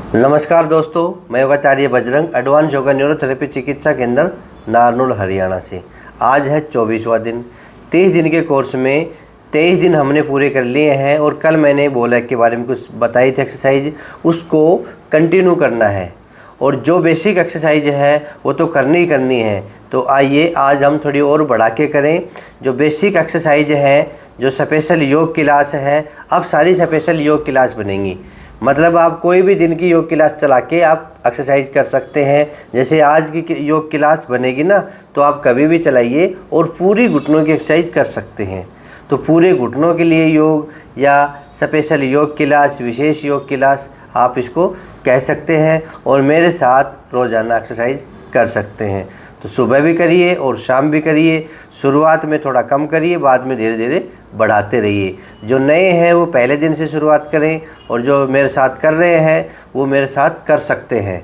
नमस्कार दोस्तों, मैं योगाचार्य बजरंग एडवांस योगा न्यूरोथेरेपी चिकित्सा केंद्र नारनौल हरियाणा से। आज है 24वां दिन। 30 दिन के कोर्स में 23 दिन हमने पूरे कर लिए हैं और कल मैंने बोला के बारे में कुछ बताई थी एक्सरसाइज, उसको कंटिन्यू करना है और जो बेसिक एक्सरसाइज है वो तो करनी ही करनी है। तो आइए आज हम थोड़ी और बढ़ा के करें। जो बेसिक एक्सरसाइज है, जो स्पेशल योग क्लास है, अब सारी स्पेशल योग क्लास बनेंगी। मतलब आप कोई भी दिन की योग क्लास चला के आप एक्सरसाइज कर सकते हैं। जैसे आज की योग क्लास बनेगी ना, तो आप कभी भी चलाइए और पूरी घुटनों की एक्सरसाइज कर सकते हैं। तो पूरे घुटनों के लिए योग या स्पेशल योग क्लास, विशेष योग क्लास आप इसको कह सकते हैं और मेरे साथ रोज़ाना एक्सरसाइज कर सकते हैं। तो सुबह भी करिए और शाम भी करिए। शुरुआत में थोड़ा कम करिए, बाद में धीरे धीरे बढ़ाते रहिए। जो नए हैं वो पहले दिन से शुरुआत करें और जो मेरे साथ कर रहे हैं वो मेरे साथ कर सकते हैं।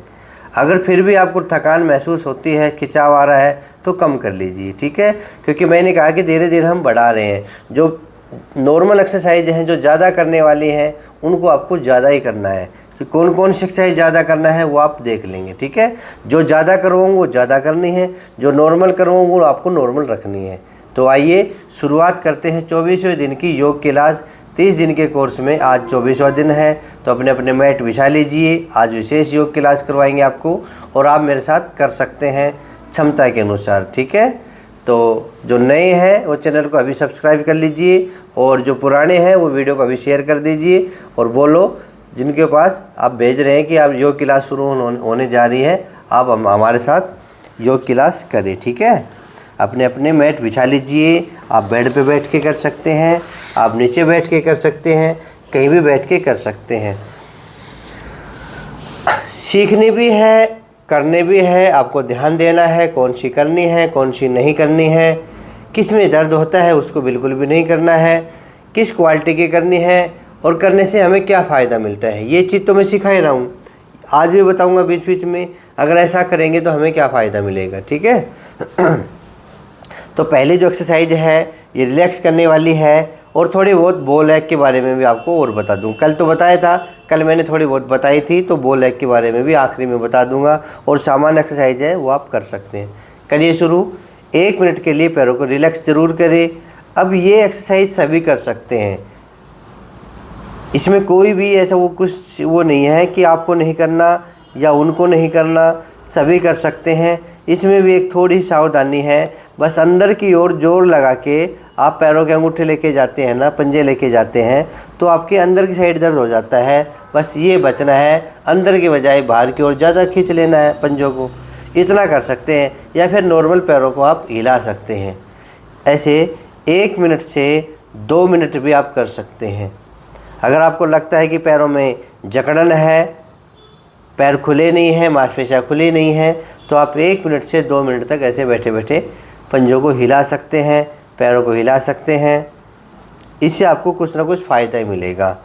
अगर फिर भी आपको थकान महसूस होती है, खिंचाव आ रहा है, तो कम कर लीजिए, ठीक है। क्योंकि मैंने कहा कि धीरे धीरे हम बढ़ा रहे हैं। जो नॉर्मल एक्सरसाइज हैं, जो ज़्यादा करने वाली हैं, उनको आपको ज़्यादा ही करना है। कि कौन कौन सी एक्सरसाइज ज़्यादा करना है वो आप देख लेंगे, ठीक है। जो ज़्यादा करवाऊँगा वो ज़्यादा करनी है, जो नॉर्मल करवाऊँगा वो आपको नॉर्मल रखनी है। तो आइए शुरुआत करते हैं 24वें दिन की योग क्लास। 30 दिन के कोर्स में आज 24वां दिन है, तो अपने अपने मैट बिछा लीजिए। आज विशेष योग क्लास करवाएंगे आपको और आप मेरे साथ कर सकते हैं क्षमता के अनुसार, ठीक है। तो जो नए हैं वो चैनल को अभी सब्सक्राइब कर लीजिए और जो पुराने हैं वो वीडियो को अभी शेयर कर दीजिए और बोलो जिनके पास आप भेज रहे हैं कि आप योग क्लास शुरू होने जा रही है, आप हमारे साथ योग क्लास करें, ठीक है। अपने अपने मैट बिछा लीजिए। आप बेड पे बैठ के कर सकते हैं, आप नीचे बैठ के कर सकते हैं, कहीं भी बैठ के कर सकते हैं। सीखनी भी है, करने भी है, आपको ध्यान देना है कौन सी करनी है, कौन सी नहीं करनी है। किस में दर्द होता है उसको बिल्कुल भी नहीं करना है, किस क्वालिटी की करनी है और करने से हमें क्या फ़ायदा मिलता है, ये चीज़ तो मैं सिखा ही रहा हूँ। आज भी बताऊँगा बीच बीच में, अगर ऐसा करेंगे तो हमें क्या फ़ायदा मिलेगा, ठीक है। तो पहली जो एक्सरसाइज है ये रिलैक्स करने वाली है और थोड़ी बहुत बो लेग के बारे में भी आपको और बता दूँ। कल तो बताया था, कल मैंने थोड़ी बहुत बताई थी, तो बो लेग के बारे में भी आखिरी में बता दूंगा। और सामान्य एक्सरसाइज है वो आप कर सकते हैं। करिए शुरू। 1 मिनट के लिए पैरों को रिलैक्स ज़रूर करें। अब ये एक्सरसाइज सभी कर सकते हैं, इसमें कोई भी ऐसा कुछ वो नहीं है कि आपको नहीं करना या उनको नहीं करना, सभी कर सकते हैं। इसमें भी एक थोड़ी सावधानी है, बस अंदर की ओर जोर लगा के आप पैरों के अंगूठे लेके जाते हैं ना, पंजे लेके जाते हैं, तो आपके अंदर की साइड दर्द हो जाता है। बस ये बचना है, अंदर के बजाय बाहर की ओर ज़्यादा खींच लेना है पंजों को, इतना कर सकते हैं। या फिर नॉर्मल पैरों को आप हिला सकते हैं। ऐसे 1 मिनट से 2 मिनट भी आप कर सकते हैं। अगर आपको लगता है कि पैरों में जकड़न है, पैर खुले नहीं हैं, मांसपेशियाँ खुली नहीं हैं, तो आप 1 मिनट से 2 मिनट तक ऐसे बैठे बैठे पंजों को हिला सकते हैं, पैरों को हिला सकते हैं। इससे आपको कुछ ना कुछ फ़ायदा ही मिलेगा।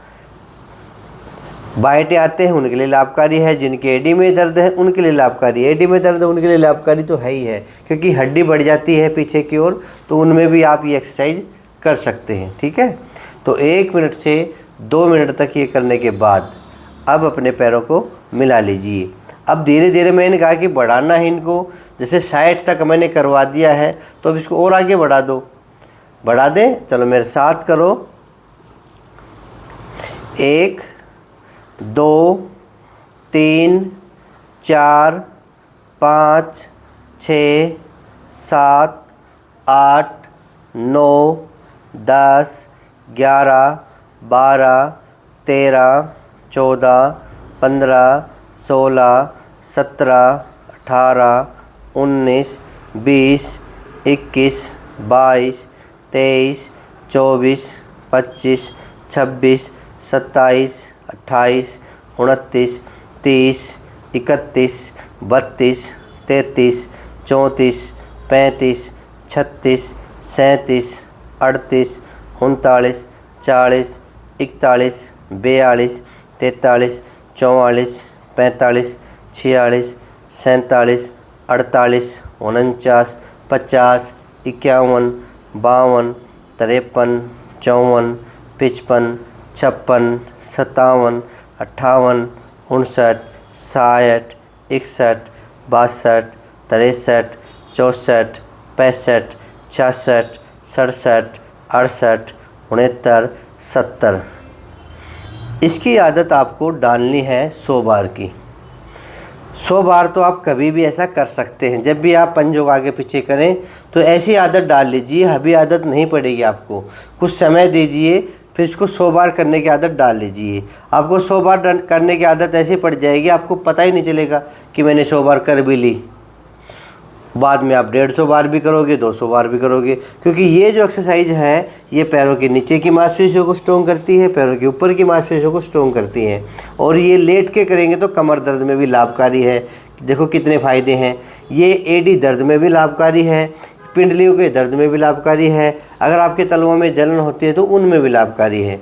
बाइटें आते हैं उनके लिए लाभकारी है, जिनके एडी में दर्द है उनके लिए लाभकारी, एडी में दर्द है उनके लिए लाभकारी तो है ही है, क्योंकि हड्डी बढ़ जाती है पीछे की ओर, तो उनमें भी आप ये एक्सरसाइज कर सकते हैं, ठीक है। तो 1 मिनट से 2 मिनट तक ये करने के बाद अब अपने पैरों को मिला लीजिए। अब धीरे धीरे मैंने कहा कि बढ़ाना है इनको। जैसे 60 तक मैंने करवा दिया है, तो अब इसको और आगे बढ़ा दो, बढ़ा दें। चलो मेरे साथ करो। 1 2 3 4 5 6 7 8 9 10 11 12 13 14 15 16 17 18 19 20 21 22 23 24 25 26 27 28 29 30 31 32 33 34 35 36 37 38 39 40 41 42 43 44 45 46 47 48 49 50 51 52 53 54 55 56 57 58 59 60, 61, 62, 63, 64, 65, 66, 67, 68, 69, 70। इसकी आदत आपको डालनी है 100 बार की। 100 बार तो आप कभी भी ऐसा कर सकते हैं। जब भी आप पंजोग आगे पीछे करें तो ऐसी आदत डाल लीजिए, अभी आदत नहीं पड़ेगी आपको। कुछ समय दीजिए, फिर इसको 100 बार करने की आदत डाल लीजिए। आपको 100 बार करने की आदत ऐसी पड़ जाएगी, आपको पता ही नहीं चलेगा कि मैंने 100 बार कर भी ली। बाद में आप 150 बार भी करोगे, 200 बार भी करोगे, क्योंकि ये जो एक्सरसाइज है ये पैरों के नीचे की मांसपेशियों को स्ट्रॉन्ग करती है, पैरों के ऊपर की मांसपेशियों को स्ट्रॉन्ग करती है। और ये लेट के करेंगे तो कमर दर्द में भी लाभकारी है। देखो कितने फ़ायदे हैं। ये एडी दर्द में भी लाभकारी है, पिंडलियों के दर्द में भी लाभकारी है, अगर आपके तलवों में जलन होती है तो उनमें भी लाभकारी है।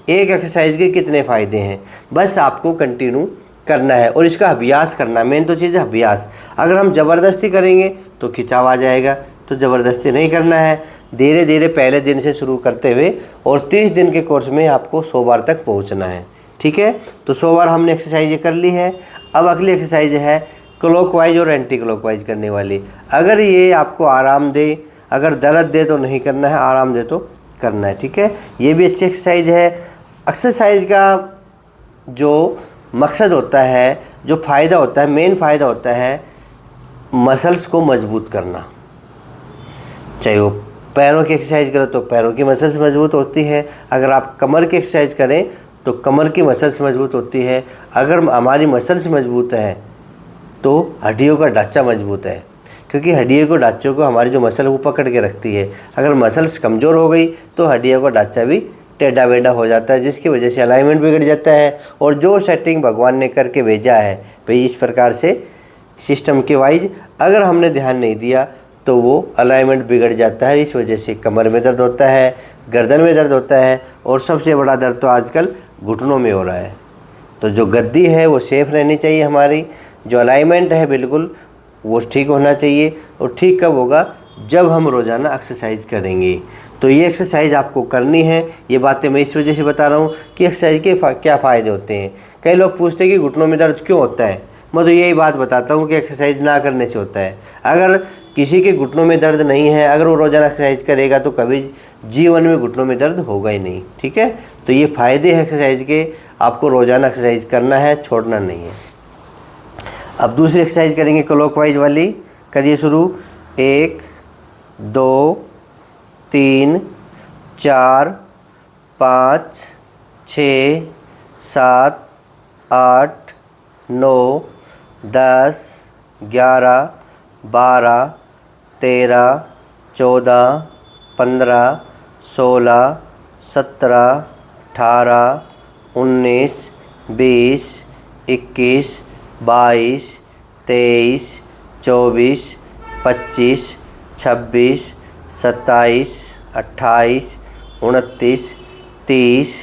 एक एक्सरसाइज के कितने फ़ायदे हैं, बस आपको कंटिन्यू करना है और इसका अभ्यास करना। मेन तो चीज़ है अभ्यास। अगर हम ज़बरदस्ती करेंगे तो खिंचाव आ जाएगा, तो ज़बरदस्ती नहीं करना है। धीरे धीरे पहले दिन से शुरू करते हुए और 30 दिन के कोर्स में आपको 100 बार तक पहुंचना है। ठीक है, तो 100 बार हमने एक्सरसाइज कर ली है। अब अगली एक्सरसाइज है क्लॉकवाइज और एंटी क्लॉकवाइज करने वाली। अगर ये आपको आराम दे, अगर दर्द दे तो नहीं करना है, आराम दे तो करना है। ठीक है, ये भी अच्छी एक्सरसाइज है। एक्सरसाइज का जो मकसद होता है, जो फ़ायदा होता है, मेन फ़ायदा होता है मसल्स को मजबूत करना। चाहे वो पैरों की एक्सरसाइज करो तो पैरों की मसल्स मजबूत होती है, अगर आप कमर की एक्सरसाइज करें तो कमर की मसल्स मजबूत होती है। अगर हमारी मसल्स मजबूत हैं तो हड्डियों का ढांचा मजबूत है, क्योंकि हड्डियों को ढांचों को हमारी जो मसल वो पकड़ के रखती है। अगर मसल्स कमज़ोर हो गई तो हड्डियों का ढांचा भी टेढ़ा बेढ़ा हो जाता है, जिसकी वजह से अलाइनमेंट बिगड़ जाता है। और जो सेटिंग भगवान ने करके भेजा है भाई इस प्रकार से सिस्टम के वाइज, अगर हमने ध्यान नहीं दिया तो वो अलाइनमेंट बिगड़ जाता है। इस वजह से कमर में दर्द होता है, गर्दन में दर्द होता है, और सबसे बड़ा दर्द तो आजकल घुटनों में हो रहा है। तो जो गद्दी है वो सेफ रहनी चाहिए हमारी, जो अलाइनमेंट है बिल्कुल वो ठीक होना चाहिए। और ठीक कब होगा, जब हम रोज़ाना एक्सरसाइज करेंगे। तो ये एक्सरसाइज आपको करनी है। ये बातें मैं इस वजह से बता रहा हूँ कि एक्सरसाइज के क्या फ़ायदे होते हैं। कई लोग पूछते हैं कि घुटनों में दर्द क्यों होता है, मैं तो यही बात बताता हूँ कि एक्सरसाइज ना करने से होता है। अगर किसी के घुटनों में दर्द नहीं है, अगर वो रोज़ाना एक्सरसाइज करेगा तो कभी जीवन में घुटनों में दर्द होगा ही नहीं। ठीक है, तो ये फ़ायदे हैं एक्सरसाइज के। आपको रोज़ाना एक्सरसाइज करना है, छोड़ना नहीं है। अब दूसरी एक्सरसाइज करेंगे क्लॉकवाइज वाली। करिए शुरू। 1, 2, 3, 4, 5, 6, 7, 8, 9, 10, 11, 12, 13, 14, 15, 16, 17, 18, 19, 20, 21, 22, 23, 24, 25, 26, 27, 28, 29, 30,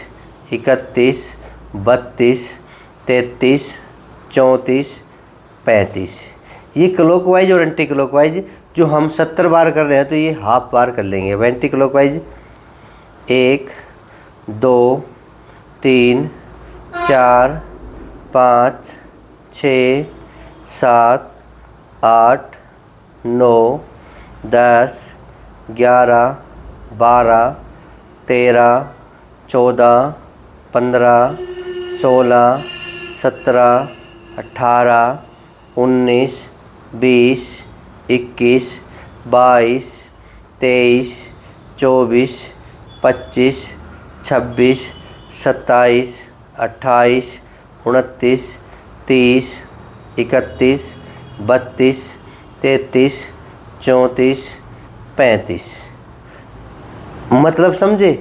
31, 32, 33, 34, 35। ये क्लॉकवाइज और एंटी क्लॉकवाइज जो हम 70 बार कर रहे हैं तो ये हाफ बार कर लेंगे। अब एंटी क्लॉकवाइज 1, 2, 3, 4, 5, 6, 7, 8, 9, 10, 11, 12, 13, 14, 15, 16, 17, 18, 19, 20, 21, 22, 23, 24, 25, 26, 27, 28, 29, 30, 31, 32, 33, 34, 35। मतलब समझे?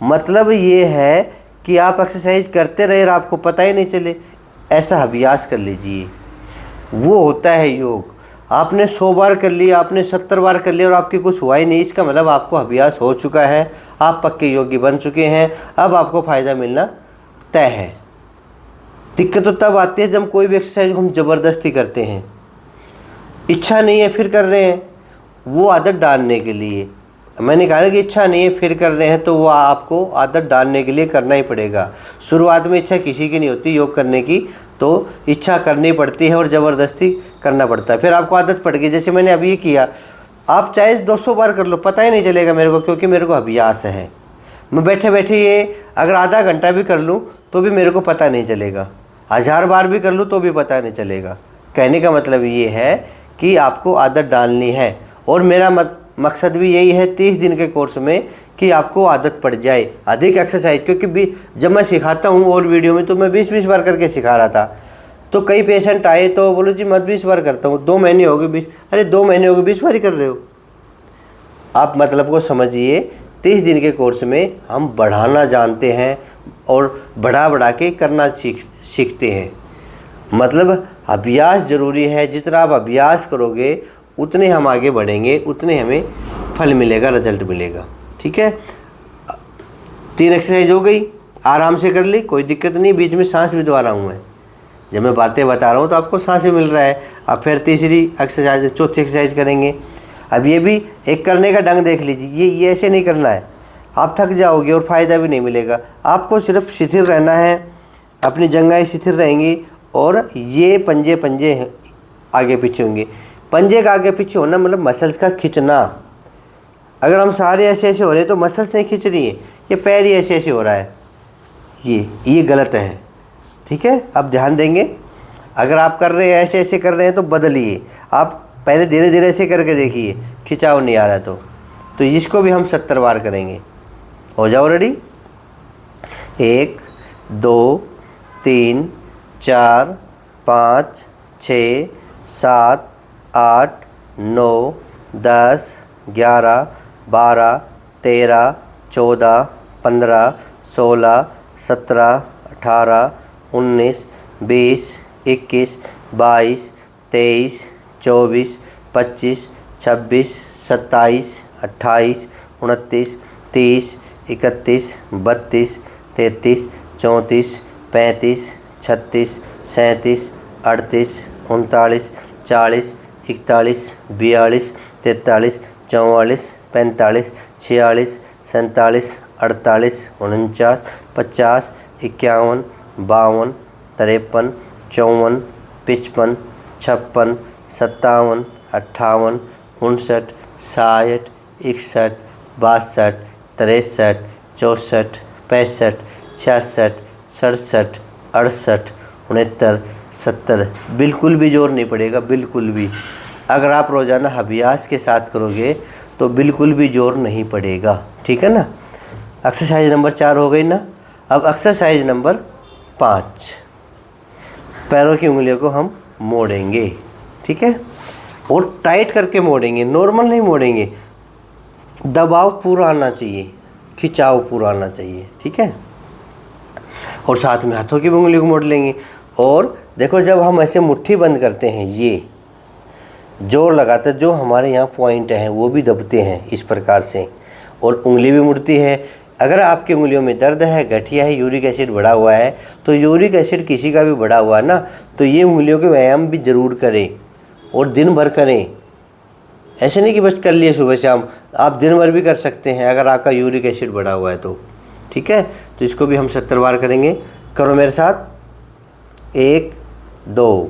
मतलब ये है कि आप एक्सरसाइज करते रहे और आपको पता ही नहीं चले, ऐसा अभ्यास कर लीजिए। वो होता है योग। आपने 100 बार कर लिया, आपने 70 बार कर लिया और आपकी कुछ हुआ ही नहीं, इसका मतलब आपको अभ्यास हो चुका है, आप पक्के योगी बन चुके हैं। अब आपको फ़ायदा मिलना तय है। दिक्कत तो तब आती है जब कोई भी एक्सरसाइज को हम ज़बरदस्ती करते हैं, इच्छा नहीं है फिर कर रहे हैं, वो आदत डालने के लिए मैंने कहा ना कि इच्छा नहीं है फिर कर रहे हैं, तो वो आपको आदत डालने के लिए करना ही पड़ेगा। शुरुआत में इच्छा किसी की नहीं होती योग करने की, तो इच्छा करनी पड़ती है और ज़बरदस्ती करना पड़ता है। फिर आपको आदत पड़ गई, जैसे मैंने अभी ये किया, आप चाहे 200 बार कर लो, पता ही नहीं चलेगा मेरे को, क्योंकि मेरे को अभ्यास है। मैं बैठे बैठे ये अगर आधा घंटा भी कर लूँ तो भी मेरे को पता नहीं चलेगा, 1000 बार भी कर लूँ तो भी पता नहीं चलेगा। कहने का मतलब ये है कि आपको आदत डालनी है, और मेरा मकसद भी यही है 30 दिन के कोर्स में कि आपको आदत पड़ जाए अधिक एक्सरसाइज। क्योंकि जब मैं सिखाता हूँ और वीडियो में तो मैं 20-20 बार करके सिखा रहा था, तो कई पेशेंट आए तो बोलो जी मैं 20 बार करता हूँ, 2 महीने हो गए 20। अरे 2 महीने हो गए 20 बार ही कर रहे हो। आप मतलब को समझिए, 30 दिन के कोर्स में हम बढ़ाना जानते हैं और बढ़ा के करना सीखते हैं। मतलब अभ्यास ज़रूरी है, जितना आप अभ्यास करोगे उतने हम आगे बढ़ेंगे, उतने हमें फल मिलेगा, रिजल्ट मिलेगा। ठीक है, 3 एक्सरसाइज हो गई, आराम से कर ली, कोई दिक्कत नहीं। बीच में सांस भी दबा रहा हूँ मैं, जब मैं बातें बता रहा हूँ तो आपको सांस भी मिल रहा है। अब फिर तीसरी एक्सरसाइज, चौथी एक्सरसाइज करेंगे। अब ये भी एक करने का ढंग देख लीजिए, ये ऐसे नहीं करना है, आप थक जाओगे और फ़ायदा भी नहीं मिलेगा। आपको सिर्फ शिथिल रहना है, अपनी जंघाएं शिथिल रहेंगी, और ये पंजे आगे पीछे होंगे। पंजे का आगे पीछे होना मतलब मसल्स का खिंचना। अगर हम सारे ऐसे ऐसे हो रहे हैं तो मसल्स नहीं खिंच रही है, ये पैर ही ऐसे ऐसे हो रहा है, ये गलत है। ठीक है, अब ध्यान देंगे। अगर आप कर रहे हैं ऐसे ऐसे कर रहे हैं तो बदलिए, आप पहले धीरे धीरे ऐसे करके देखिए, खिंचाव नहीं आ रहा तो इसको भी हम 70 बार करेंगे। हो जाओ रेडी। 1 2 3 4 5 6 7 8 9 10 11 12 13 14 15 16 17 18 19 20 21 22 23 24 25 26 27 28 29 30 31 32 33 34 35 36 37 38 39 40 41 42 43 44 45 46 47 48 49 50 51 52 53 54 55 56 57 58 59 60 61 62 63 64 65 66 67 68 69 70। बिल्कुल भी जोर नहीं पड़ेगा, बिल्कुल भी। अगर आप रोज़ाना अभ्यास के साथ करोगे तो बिल्कुल भी जोर नहीं पड़ेगा। ठीक है ना। एक्सरसाइज नंबर 4 हो गई ना। अब एक्सरसाइज नंबर 5, पैरों की उंगलियों को हम मोड़ेंगे। ठीक है, और टाइट करके मोड़ेंगे, नॉर्मल नहीं मोड़ेंगे। दबाव पूरा आना चाहिए, खिंचाव पूरा आना चाहिए। ठीक है, और साथ में हाथों की उंगलियों को मोड़ लेंगे। और देखो, जब हम ऐसे मुट्ठी बंद करते हैं, ये जोर लगाते हैं, जो हमारे यहाँ पॉइंट हैं वो भी दबते हैं इस प्रकार से, और उंगली भी मुड़ती है। अगर आपकी उंगलियों में दर्द है, गठिया है, यूरिक एसिड बढ़ा हुआ है, तो यूरिक एसिड किसी का भी बढ़ा हुआ है ना, तो ये उंगलियों के व्यायाम भी ज़रूर करें, और दिन भर करें। ऐसे नहीं कि बस कर लिए सुबह शाम, आप दिन भर भी कर सकते हैं अगर आपका यूरिक एसिड बढ़ा हुआ है तो। ठीक है, तो इसको भी हम 70 बार करेंगे। करो मेरे साथ। 1 2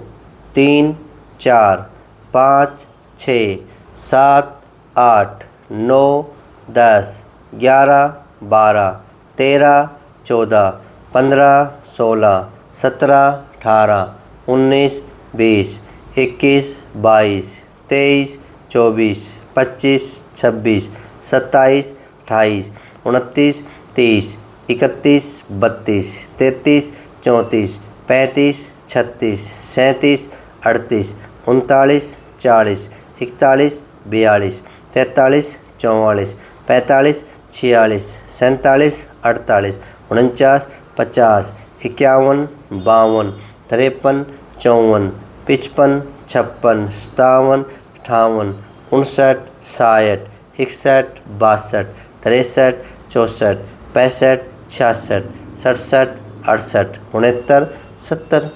3 4 5 6 7 8 9 10 11 12 13 14 15 16 17 18 19 20 21 22 23 24 25 26 27 28 29 30 31 32 33 34 35 36 37 38 39 40 41 42 43 44 45 46 47 48 49 50 51 52 53 54 55 56 57 58 59 60 61 62 63 64 65 66 67 68 69 70।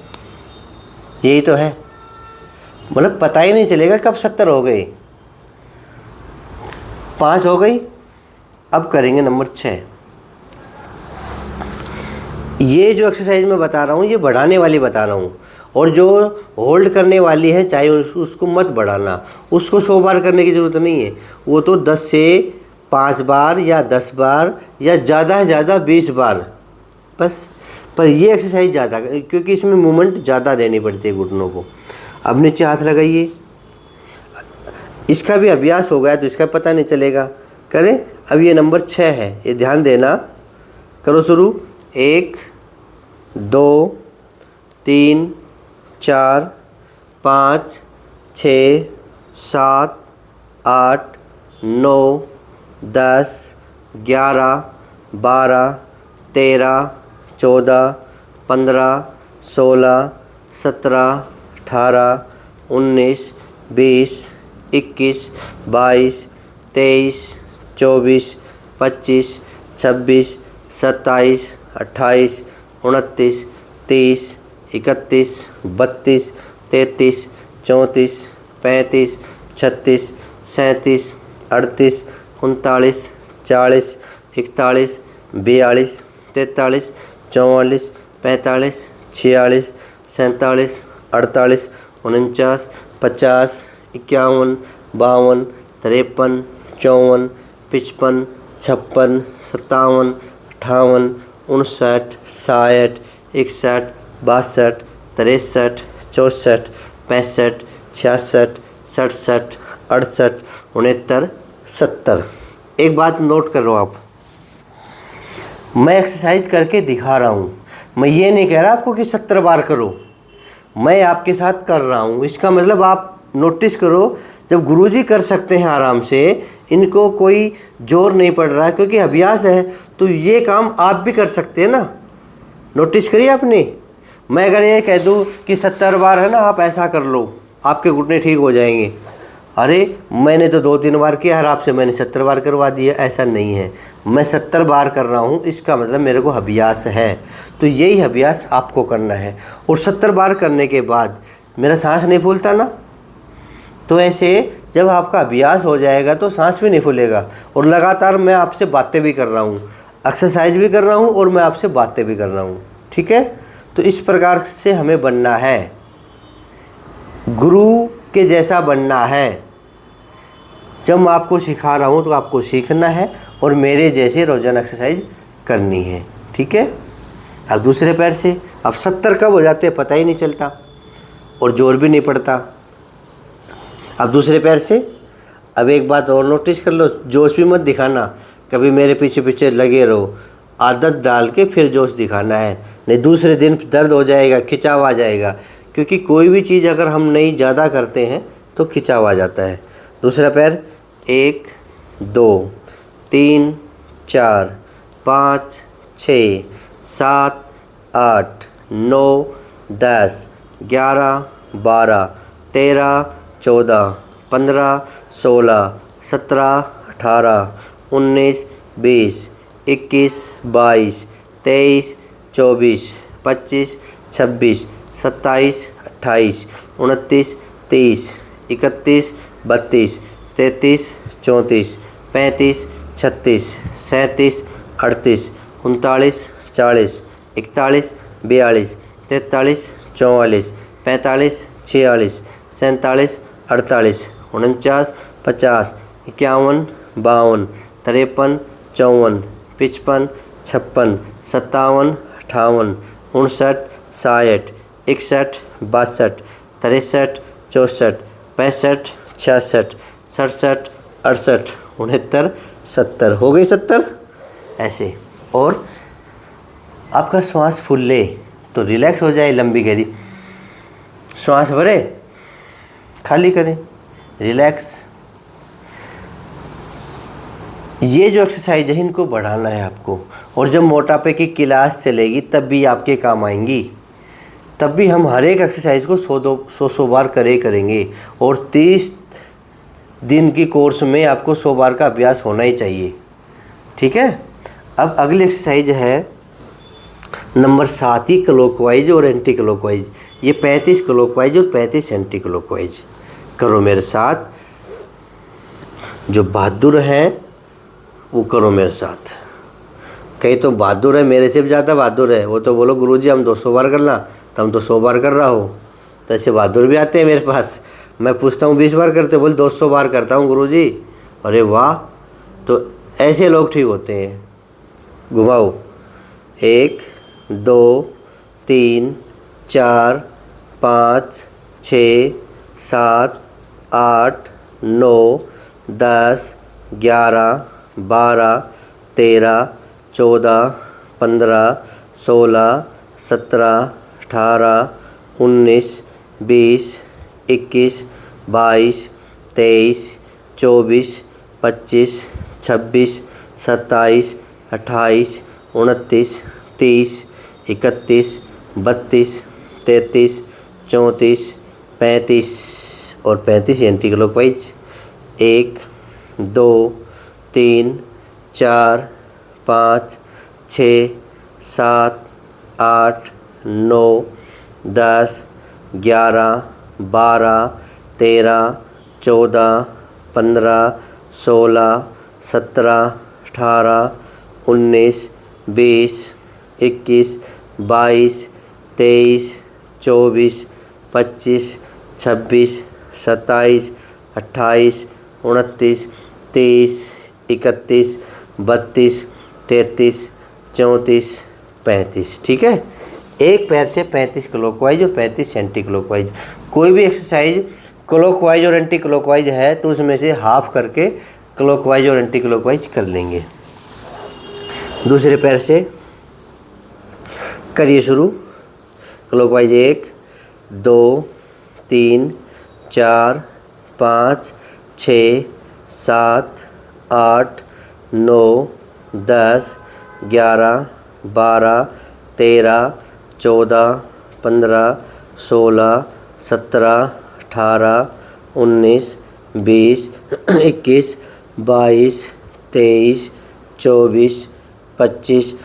यही तो है, मतलब पता ही नहीं चलेगा कब 70 हो गई। 5 हो गई, अब करेंगे नंबर 6। ये जो एक्सरसाइज मैं बता रहा हूँ ये बढ़ाने वाली बता रहा हूँ, और जो होल्ड करने वाली है चाहे उसको मत बढ़ाना, उसको 100 बार करने की ज़रूरत नहीं है, वो तो 10 से 5 बार या 10 बार या ज़्यादा से ज़्यादा 20 बार बस। पर ये एक्सरसाइज ज़्यादा, क्योंकि इसमें मूवमेंट ज़्यादा देनी पड़ती है घुटनों को। अब नीचे हाथ लगाइए, इसका भी अभ्यास हो गया तो इसका पता नहीं चलेगा, करें। अब ये नंबर 6 है, ये ध्यान देना, करो शुरू। 1 2 3 4 5 6 7 8 9 10 11 12 13 14 15 16 17 18 19 20 21 22 23 24 25 26 27 28 29 30 31 32 33 34 35 36 37 38 39 40 41 42 43 44 45 46 47 48 49 50 51 52 53 54 55 56 57 58 59 60 61 62 63 64 65 66 67 68 69 70। एक बात नोट करो आप, मैं एक्सरसाइज करके दिखा रहा हूँ, मैं ये नहीं कह रहा आपको कि 70 बार करो, मैं आपके साथ कर रहा हूँ। इसका मतलब आप नोटिस करो, जब गुरुजी कर सकते हैं आराम से, इनको कोई जोर नहीं पड़ रहा है क्योंकि अभ्यास है, तो ये काम आप भी कर सकते हैं ना। नोटिस करिए आपने, मैं अगर ये कह दूँ कि 70 बार है ना, आप ऐसा कर लो आपके घुटने ठीक हो जाएंगे, अरे मैंने तो 2-3 बार किया है, आपसे मैंने 70 बार करवा दिया, ऐसा नहीं है। मैं 70 बार कर रहा हूँ, इसका मतलब मेरे को अभ्यास है, तो यही अभ्यास आपको करना है। और 70 बार करने के बाद मेरा सांस नहीं फूलता ना, तो ऐसे जब आपका अभ्यास हो जाएगा तो सांस भी नहीं फूलेगा। और लगातार मैं आपसे बातें भी कर रहा हूँ, एक्सरसाइज भी कर रहा हूँ और मैं आपसे बातें भी कर रहा हूँ, ठीक है। तो इस प्रकार से हमें बनना है, गुरु के जैसा बनना है। जब मैं आपको सिखा रहा हूँ तो आपको सीखना है और मेरे जैसे रोजाना एक्सरसाइज करनी है, ठीक है। अब दूसरे पैर से, अब 70 कब हो जाते हैं पता ही नहीं चलता और जोर भी नहीं पड़ता। अब दूसरे पैर से, अब एक बात और नोटिस कर लो, जोश भी मत दिखाना, कभी मेरे पीछे पीछे लगे रहो, आदत डाल के फिर जोश दिखाना है, नहीं दूसरे दिन दर्द हो जाएगा, खिंचाव आ जाएगा। क्योंकि कोई भी चीज़ अगर हम नहीं ज़्यादा करते हैं तो खिंचाव आ जाता है। दूसरा पैर, 1 2 3 4 5 6 7 8 9 10 11 12 13 14 15 16 17 18 19 20 21 22 23 24 25 26 27 28 29 30 31 32 33 34 35 36 37 38 39 40 41 42 43 44 45 46 47 48 49 50 51 52 53 54 55 56 57 58 59 60 61 62 63 64 65 66 67 68 69 70। हो गई 70 ऐसे। और आपका श्वास फूले तो रिलैक्स हो जाए, लंबी गहरी श्वास भरे, खाली करें, रिलैक्स। ये जो एक्सरसाइज है इनको बढ़ाना है आपको, और जब मोटापे की क्लास चलेगी तब भी आपके काम आएंगी, तब भी हम हर एक एक्सरसाइज को 100 बार करेंगे। और 30 दिन की कोर्स में आपको 100 बार का अभ्यास होना ही चाहिए, ठीक है। अब अगली एक्सरसाइज है नंबर 7 ही, क्लॉकवाइज और एंटी क्लॉकवाइज। ये 35 क्लॉकवाइज और 35 एंटी क्लॉकवाइज। करो मेरे साथ। जो बहादुर हैं वो करो मेरे साथ। कहीं तो बहादुर है, मेरे से भी ज़्यादा बहादुर है। वो तो बोलो गुरुजी हम 200 बार करना, तो हम तो 100 बार कर रहा हो। तो ऐसे बहादुर भी आते हैं मेरे पास। मैं पूछता हूँ 20 बार करते, बोल 200 बार करता हूँ गुरुजी। अरे वाह, तो ऐसे लोग ठीक होते हैं। घुमाओ, 1 2 3 4 5 6 7 8 9 10 11 12 13 14 15 16 17 18 19 20 21 22 23 24 25 26 27 28 29 30 31 32 33 34 35 और 35 एंटी क्लॉकवाइज। 1 2 3 4 5 6 7 8 9 10 11 12 13 14 15 16 17 18 19 20 21 22 23 24 25 26 27 28 29 30 31 32 33 34 35। ठीक है, एक पैर से 35 क्लॉकवाइज और 35 एंटी क्लॉकवाइज। कोई भी एक्सरसाइज क्लॉकवाइज और एंटी क्लॉकवाइज है तो उसमें से हाफ करके क्लॉकवाइज और एंटी क्लॉकवाइज कर लेंगे। दूसरे पैर से करिए शुरू। Clockwise 1 2 3 4 5 6 7 8 9 10 11 12 13 14 15 16 17 18 19 20 21 22 23 24 25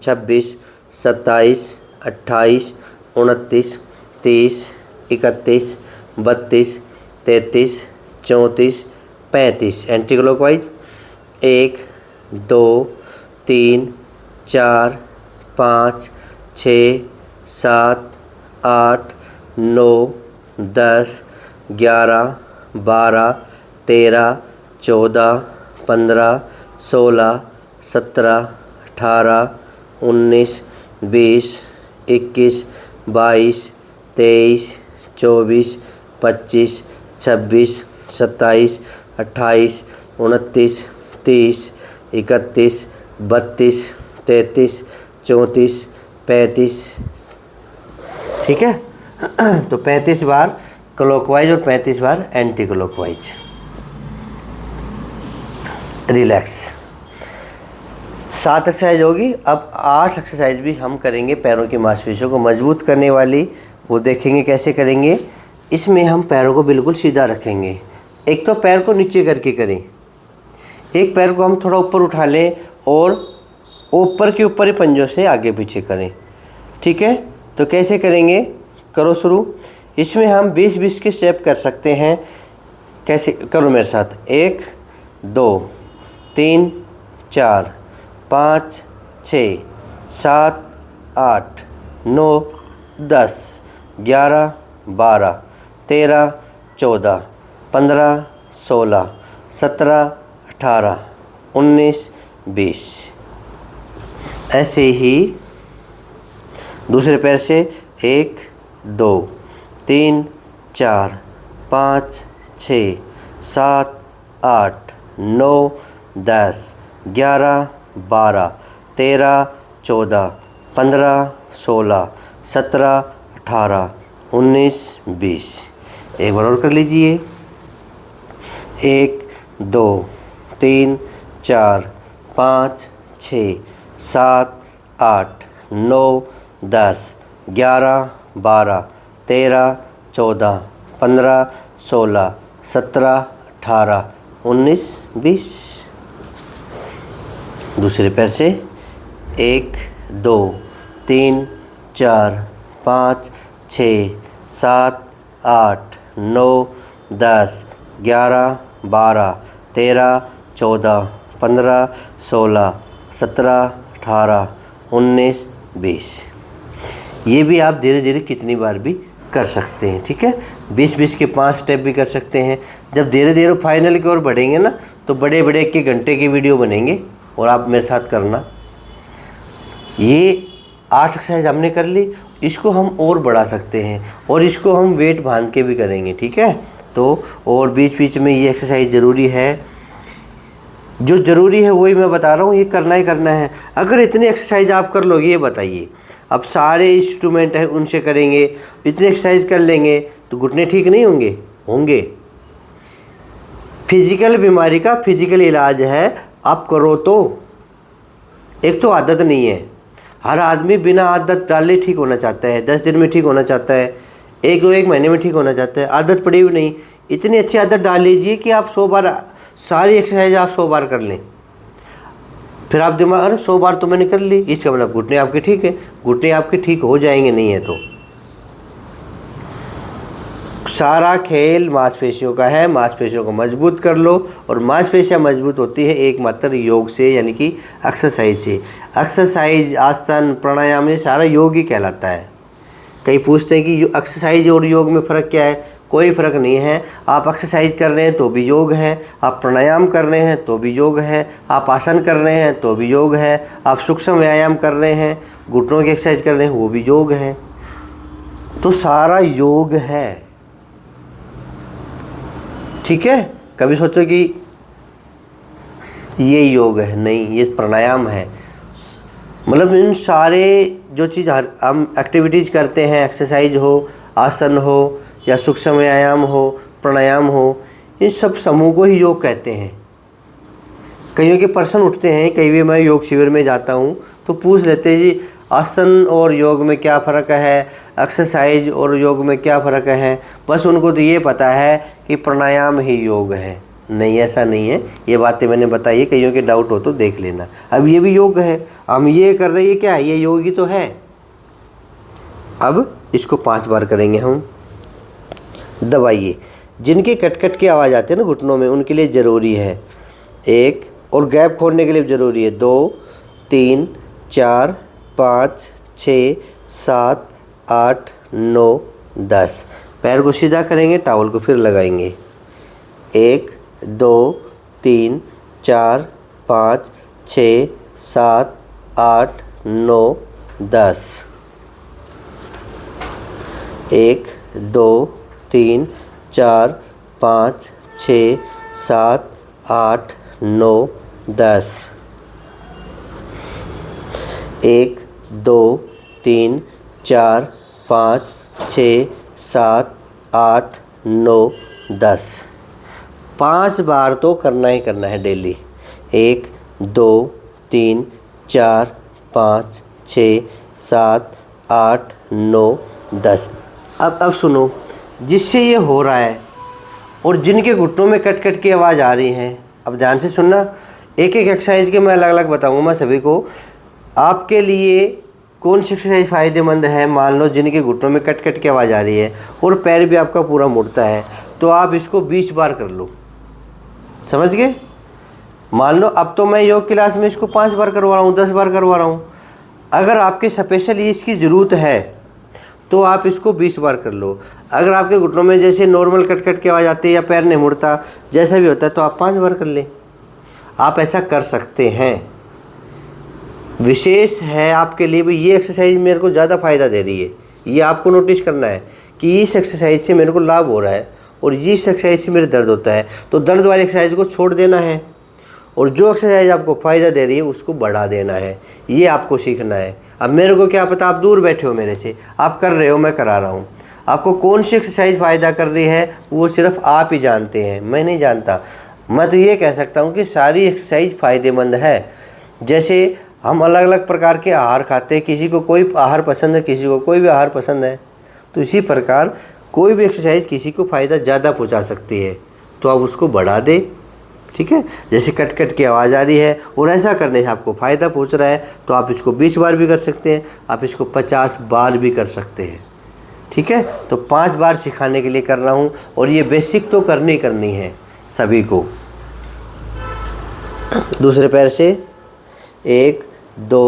26 27 28 29 30 31 32 33 34 35 anti clockwise. 1 2 3 4 5 6 7 8 9 10 11 12 13 14 15 16 17 18 19 20 21 22 23 24 25 26 27 28 29 30 31 32 33 34 35। ठीक है, तो 35 बार क्लॉकवाइज और 35 बार एंटी क्लॉकवाइज। रिलैक्स। 7 एक्सरसाइज होगी। अब 8 एक्सरसाइज भी हम करेंगे पैरों की मांसपेशियों को मजबूत करने वाली। वो देखेंगे कैसे करेंगे। इसमें हम पैरों को बिल्कुल सीधा रखेंगे। एक तो पैर को नीचे करके करें, एक पैर को हम थोड़ा ऊपर उठा लें और ऊपर के ऊपर ही पंजों से आगे पीछे करें। ठीक है, तो कैसे करेंगे, करो शुरू। इसमें हम 20-20 के स्टेप कर सकते हैं। कैसे, करो मेरे साथ। 1 2 3 4 5 6 7 8 9 10 11 12 13 14 15 16 17 18 19 20। ऐसे ही दूसरे पैर से 1 2 3 4 5 6 7 8 9 10 11 12 13 14 15 16 17 18 19 20। एक बार और कर लीजिए। 1 2 3 4 5 6 7 8 9 10 11 12 13 14 15 16 17 18 19 20। दूसरे पैर से 1 2 3 4 5 6 7 8 9 10 11 12 13 14 15, 16, 17, 18, 19, 20। ये भी आप धीरे धीरे कितनी बार भी कर सकते हैं। ठीक है, 20-20 के 5 स्टेप भी कर सकते हैं। जब धीरे धीरे फाइनल की ओर बढ़ेंगे ना तो बड़े बड़े 1 घंटे के वीडियो बनेंगे और आप मेरे साथ करना। ये 8 एक्सरसाइज हमने कर ली, इसको हम और बढ़ा सकते हैं और इसको हम वेट बांध के भी करेंगे। ठीक है, तो और बीच बीच में ये एक्सरसाइज ज़रूरी है। जो ज़रूरी है वही मैं बता रहा हूँ, ये करना ही करना है। अगर इतनी एक्सरसाइज आप कर लोगे, ये बताइए, अब सारे इंस्ट्रूमेंट हैं उनसे करेंगे, इतनी एक्सरसाइज कर लेंगे तो घुटने ठीक नहीं होंगे? होंगे। फिजिकल बीमारी का फिजिकल इलाज है, आप करो तो। एक तो आदत नहीं है, हर आदमी बिना आदत डाले ठीक होना चाहता है, 10 दिन में ठीक होना चाहता है, एक महीने में ठीक होना चाहता है। आदत पड़ी हुई नहीं। इतनी अच्छी आदत डाल लीजिए कि आप 100 बार सारी एक्सरसाइज आप 100 बार कर लें। फिर आप दिमाग, अरे 100 बार तो मैंने कर ली, इसका मतलब घुटने आपके ठीक है। घुटने आपके ठीक हो जाएंगे, नहीं है तो। सारा खेल मांसपेशियों का है, मांसपेशियों को मजबूत कर लो। और मांसपेशियाँ मजबूत होती है एकमात्र योग से, यानी कि एक्सरसाइज से। एक्सरसाइज, आसन, प्राणायाम, ये सारा योग ही कहलाता है। कई पूछते हैं कि एक्सरसाइज और योग में फ़र्क क्या है? कोई फ़र्क नहीं है। आप एक्सरसाइज कर रहे हैं तो भी योग है, आप प्राणायाम कर रहे हैं तो भी योग है, आप आसन कर रहे हैं तो भी योग है, आप सूक्ष्म व्यायाम कर रहे हैं, घुटनों की एक्सरसाइज कर रहे हैं, वो भी योग है। तो सारा योग है। ठीक है, कभी सोचो कि ये योग है, नहीं, ये प्राणायाम है। मतलब इन सारे जो चीज़ हम एक्टिविटीज़ करते हैं, एक्सरसाइज हो, आसन हो, या सूक्ष्म व्यायाम हो, प्राणायाम हो, इन सब समूह को ही योग कहते हैं। कईयों के प्रश्न उठते हैं, कई भी मैं योग शिविर में जाता हूँ तो पूछ लेते हैं, जी आसन और योग में क्या फ़र्क है, एक्सरसाइज और योग में क्या फ़र्क है? बस उनको तो ये पता है कि प्राणायाम ही योग है। नहीं, ऐसा नहीं है। ये बातें मैंने बताई है, कईयों के डाउट हो तो देख लेना। अब ये भी योग है, हम ये कर रहे हैं, क्या है? ये योग ही तो है। अब इसको 5 बार करेंगे हम। दबाइए। जिनके कट की आवाज़ आती है ना घुटनों में, उनके लिए ज़रूरी है 1, और गैप खोलने के लिए ज़रूरी है 2, 3, 4, 5, 6, 7, 8, 9, 10। पैर को सीधा करेंगे, टॉवल को फिर लगाएंगे। 1, 2, 3, 4, 5, 6, 7, 8, 9, 10। 1, 2, 3, 4, 5, 6, 7, 8, 9, 10। 1, 2, 3, 4, 5, 6, 7, 8, 9, 10। 5 बार तो करना ही करना है डेली। 1, 2, 3, 4, 5, 6, 7, 8, 9, 10। अब सुनो, जिससे ये हो रहा है और जिनके घुटनों में कट की आवाज़ आ रही है, अब ध्यान से सुनना। एक एक्सरसाइज के मैं अलग अलग बताऊंगा मैं सभी को। आपके लिए कौन सी एक्सरसाइज फ़ायदेमंद है? मान लो जिनके घुटनों में कट की आवाज़ आ रही है और पैर भी आपका पूरा मुड़ता है, तो आप इसको 20 बार कर लो। समझ गए? मान लो अब तो मैं योग क्लास में इसको 5 बार करवा रहा हूँ, 10 बार करवा रहा हूँ। अगर आपके स्पेशली इसकी ज़रूरत है तो आप इसको 20 बार कर लो। अगर आपके घुटनों में जैसे नॉर्मल कट की आवाज़ आती है या पैर नहीं मुड़ता, जैसा भी होता है, तो आप 5 बार कर लें। आप ऐसा कर सकते हैं। विशेष है आपके लिए भी, ये एक्सरसाइज मेरे को ज़्यादा फ़ायदा दे रही है। ये आपको नोटिस करना है कि इस एक्सरसाइज से मेरे को लाभ हो रहा है और इस एक्सरसाइज से मेरे दर्द होता है, तो दर्द वाली एक्सरसाइज को छोड़ देना है और जो एक्सरसाइज आपको फ़ायदा दे रही है उसको बढ़ा देना है। ये आपको सीखना है। अब मेरे को क्या पता, आप दूर बैठे हो मेरे से, आप कर रहे हो, मैं करा रहा हूँ। आपको कौन सी एक्सरसाइज फ़ायदा कर रही है वो सिर्फ आप ही जानते हैं, मैं नहीं जानता। मैं तो ये कह सकता हूँ कि सारी एक्सरसाइज फ़ायदेमंद है। जैसे हम अलग अलग प्रकार के आहार खाते हैं, किसी को कोई आहार पसंद है, किसी को कोई भी आहार पसंद है, तो इसी प्रकार कोई भी एक्सरसाइज किसी को फ़ायदा ज़्यादा पहुँचा सकती है, तो आप उसको बढ़ा दें। ठीक है, जैसे कट की आवाज़ आ रही है और ऐसा करने से आपको फ़ायदा पहुँच रहा है, तो आप इसको 20 बार भी कर सकते हैं, आप इसको 50 बार भी कर सकते हैं। ठीक है, तो 5 बार सिखाने के लिए कर रहा हूँ और ये बेसिक तो करनी है सभी को। दूसरे पैर से 1 2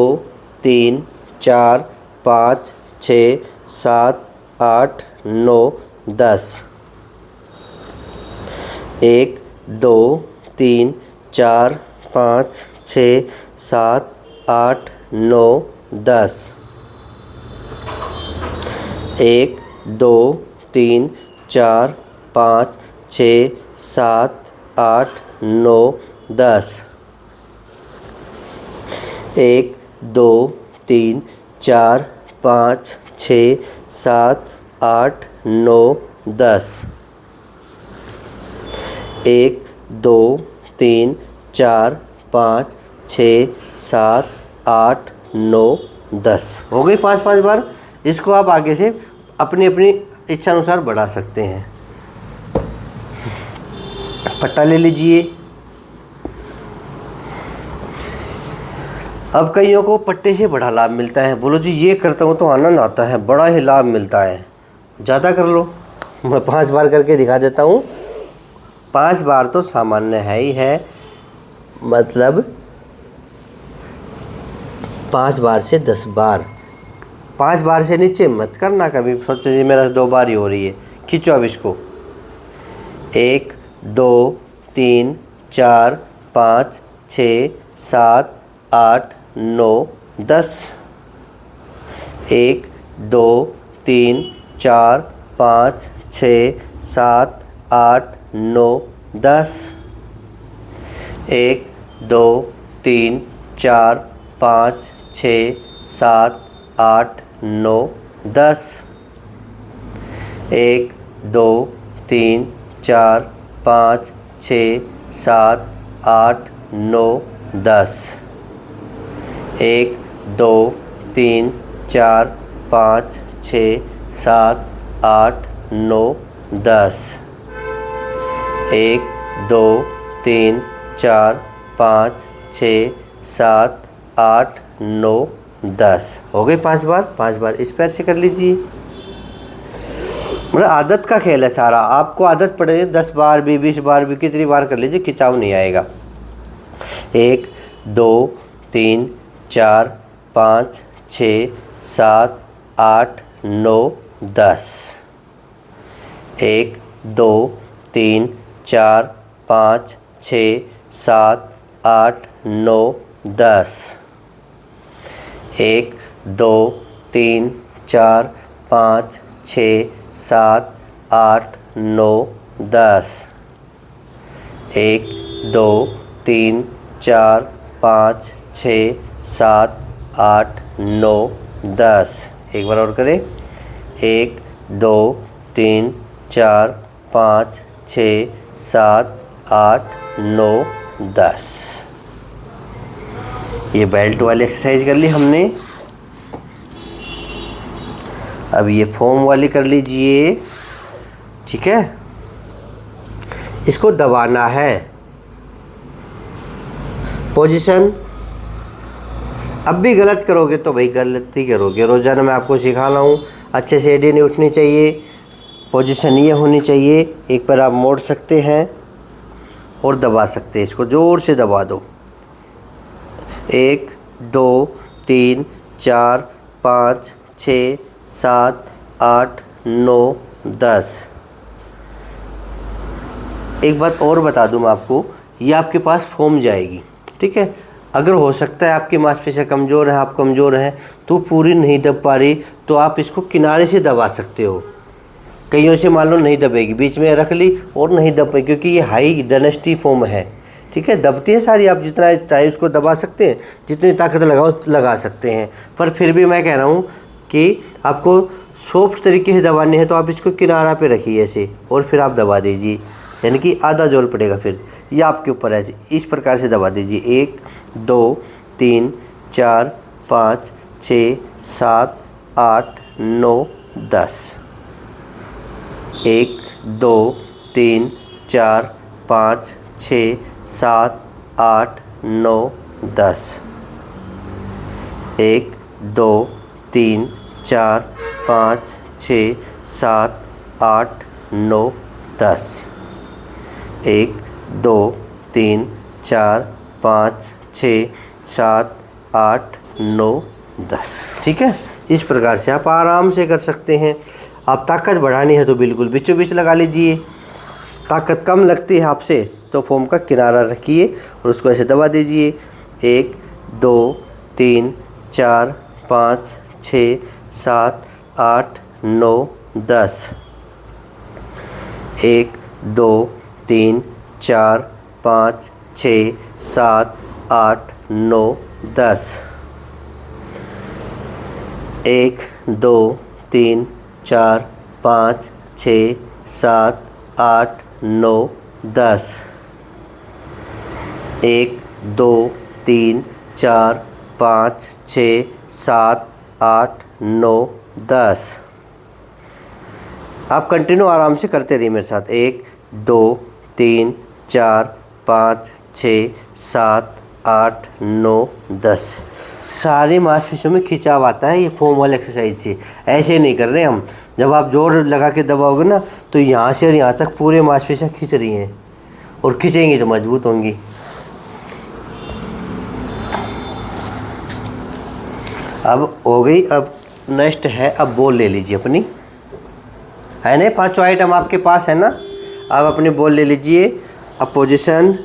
3 4 5 6 7 8 9 10। 1 2 3 4 5 6 7 8 9 10। 1 2 3 4 5 6 7 8 9 10। 1 2 3 4 5 6 7 8 9 10। 1 2 3 4 5 6 7 8 9 10। हो गई 5-5 बार। इसको आप आगे से अपनी अपनी इच्छा अनुसार बढ़ा सकते हैं। पट्टा ले लीजिए। अब कईयों को पट्टे से बड़ा लाभ मिलता है। बोलो जी ये करता हूँ तो आनंद आता है, बड़ा ही लाभ मिलता है। ज़्यादा कर लो, मैं 5 बार करके दिखा देता हूँ। 5 बार तो सामान्य है ही है, मतलब 5 बार से 10 बार। 5 बार से नीचे मत करना कभी। सोचो जी मेरा 2 बार ही हो रही है, खींचो अब इसको। 1 2 3 4 5 6 7 8 9 10। 1 2 3 4 5 6 7 8 9 10। 1 2 3 4 5 6 7 8 9 10। 1 2 3 4 5 6 7 8 9 10। 1 2 3 4 5 6 7 8 9 10। 1 2 3 4 5 6 7 8 9 10। हो गई 5 बार। 5 बार इस पैर से कर लीजिए। मतलब आदत का खेल है सारा। आपको आदत पड़े 10 बार भी 20 बार भी कितनी बार कर लीजिए, खिंचाव नहीं आएगा। 1 2 3 4 5 6 7 8 9 10। 1 2 3 4 5 6 7 8 9 10। 1 2 3 4 5 6 7 8 9 10। 1 2 3 4 5 6 7 8 9 10। एक बार और करें। 1 2 3 4 5 6 7 8 9 10। ये बेल्ट वाली एक्सरसाइज कर ली हमने। अब ये फोम वाली कर लीजिए, ठीक है। इसको दबाना है। पोजीशन अब भी गलत करोगे तो भाई गलत ही करोगे। रोज़ाना मैं आपको सिखा रहा हूँ, अच्छे से एडी नहीं उठनी चाहिए। पोजीशन ये होनी चाहिए। एक पर आप मोड़ सकते हैं और दबा सकते हैं। इसको ज़ोर से दबा दो। 1 2 3 4 5 6 7 8 9 10। एक बात और बता दूं मैं आपको, ये आपके पास फोम जाएगी, ठीक है। अगर हो सकता है आपकी मांसपेशियाँ कमज़ोर हैं, आप कमज़ोर हैं तो पूरी नहीं दब पा रही, तो आप इसको किनारे से दबा सकते हो। कईयों से मान लो नहीं दबेगी, बीच में रख ली और नहीं दब पाई, क्योंकि ये हाई डेंसिटी फोम है, ठीक है। दबती है सारी, आप जितना चाहे उसको दबा सकते हैं, जितनी ताकत लगाओ लगा सकते हैं। पर फिर भी मैं कह रहा हूँ कि आपको सॉफ्ट तरीके से दबानी है, तो आप इसको किनारा पे रखिए ऐसे और फिर आप दबा दीजिए, यानी कि आधा जोर पड़ेगा। फिर ये आपके ऊपर ऐसे इस प्रकार से दबा दीजिए। 1 2 3 4 5 6 7 8 9 10। 1 2 3 4 5 6 7 8 9 10। 1 2 3 4 5 6 7 8 9 10। 1 2 3 4 5, 6, 7, 8, 9, 10। ठीक है, इस प्रकार से आप आराम से कर सकते हैं। आप ताकत बढ़ानी है तो बिल्कुल बीचों बीच लगा लीजिए। ताकत कम लगती है आपसे तो फोम का किनारा रखिए और उसको ऐसे दबा दीजिए। 1, 2, 3, 4, 5, 6, 7, 8, 9, 10। 1, 2, 3, 4, 5, 6, 7, 8, 9, 10। 1, 2, 3, 4, 5, 6, 7, 8, 9, 10। 1, 2, 3, 4, 5, 6, 7, 8, 9, 10। आप कंटिन्यू आराम से करते रहिए मेरे साथ। 1, 2, 3, 4, 5, 6, 7, 8, 9, 10। सारी मांसपेशियों में खिंचाव आता है ये फोम वाले एक्सरसाइज से। ऐसे नहीं कर रहे हम। जब आप जोर लगा के दबाओगे ना तो यहाँ से और यहाँ तक पूरे मांसपेशियाँ खींच रही हैं और खींचेंगी तो मजबूत होंगी। अब हो गई। अब नेक्स्ट है, अब बॉल ले लीजिए अपनी, है ना। 5 आइटम आपके पास है ना। अब अपनी बॉल ले लीजिए। अब पोजीशन,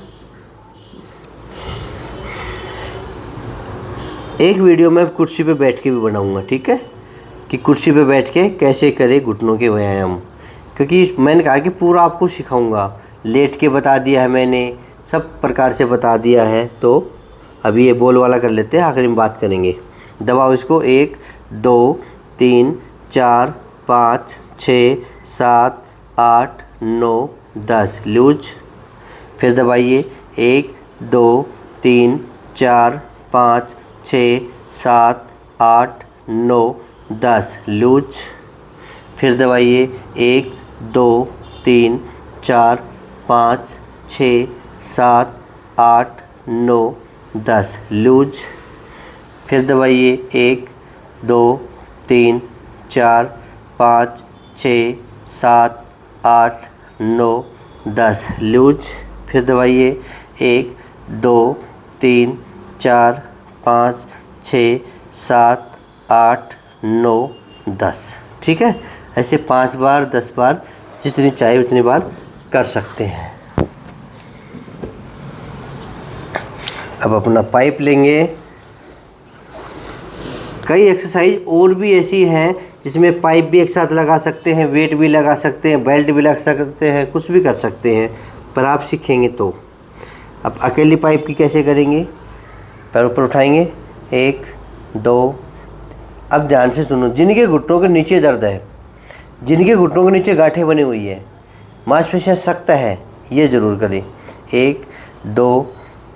एक वीडियो में कुर्सी पे बैठ के भी बनाऊंगा, ठीक है, कि कुर्सी पे बैठ के कैसे करें घुटनों के व्यायाम, क्योंकि मैंने कहा कि पूरा आपको सिखाऊंगा। लेट के बता दिया है मैंने, सब प्रकार से बता दिया है। तो अभी ये बॉल वाला कर लेते हैं, आखिर में बात करेंगे। दबाओ इसको। 1, 2, 3, 4, 5, 6, 7, 8, 9, 10 लूज। फिर दबाइए। 1, 2, 3, 4, 5, 6, 7, 8, 9, 10 लूज। फिर दबाइए। 1, 2, 3, 4, 5, 6, 7, 8, 9, 10 लूज। फिर दबाइए। 1, 2, 3, 4, 5, 6, 7, 8, 9, 10 लूज। फिर दबाइए। 1, 2, 3, 4, 5, 6, 7, 8, 9, 10। ठीक है, ऐसे 5 बार 10 बार जितनी चाहे उतनी बार कर सकते हैं। अब अपना पाइप लेंगे। कई एक्सरसाइज और भी ऐसी हैं जिसमें पाइप भी एक साथ लगा सकते हैं, वेट भी लगा सकते हैं, बेल्ट भी लगा सकते हैं, कुछ भी कर सकते हैं, पर आप सीखेंगे तो। अब अकेली पाइप की कैसे करेंगे? पैर ऊपर उठाएंगे। 1, 2। अब ध्यान से सुनो, जिनके घुटनों के नीचे दर्द है, जिनके घुटनों के नीचे गांठें बनी हुई है, मांसपेशियाँ सख्त है, ये ज़रूर करें। 1, 2,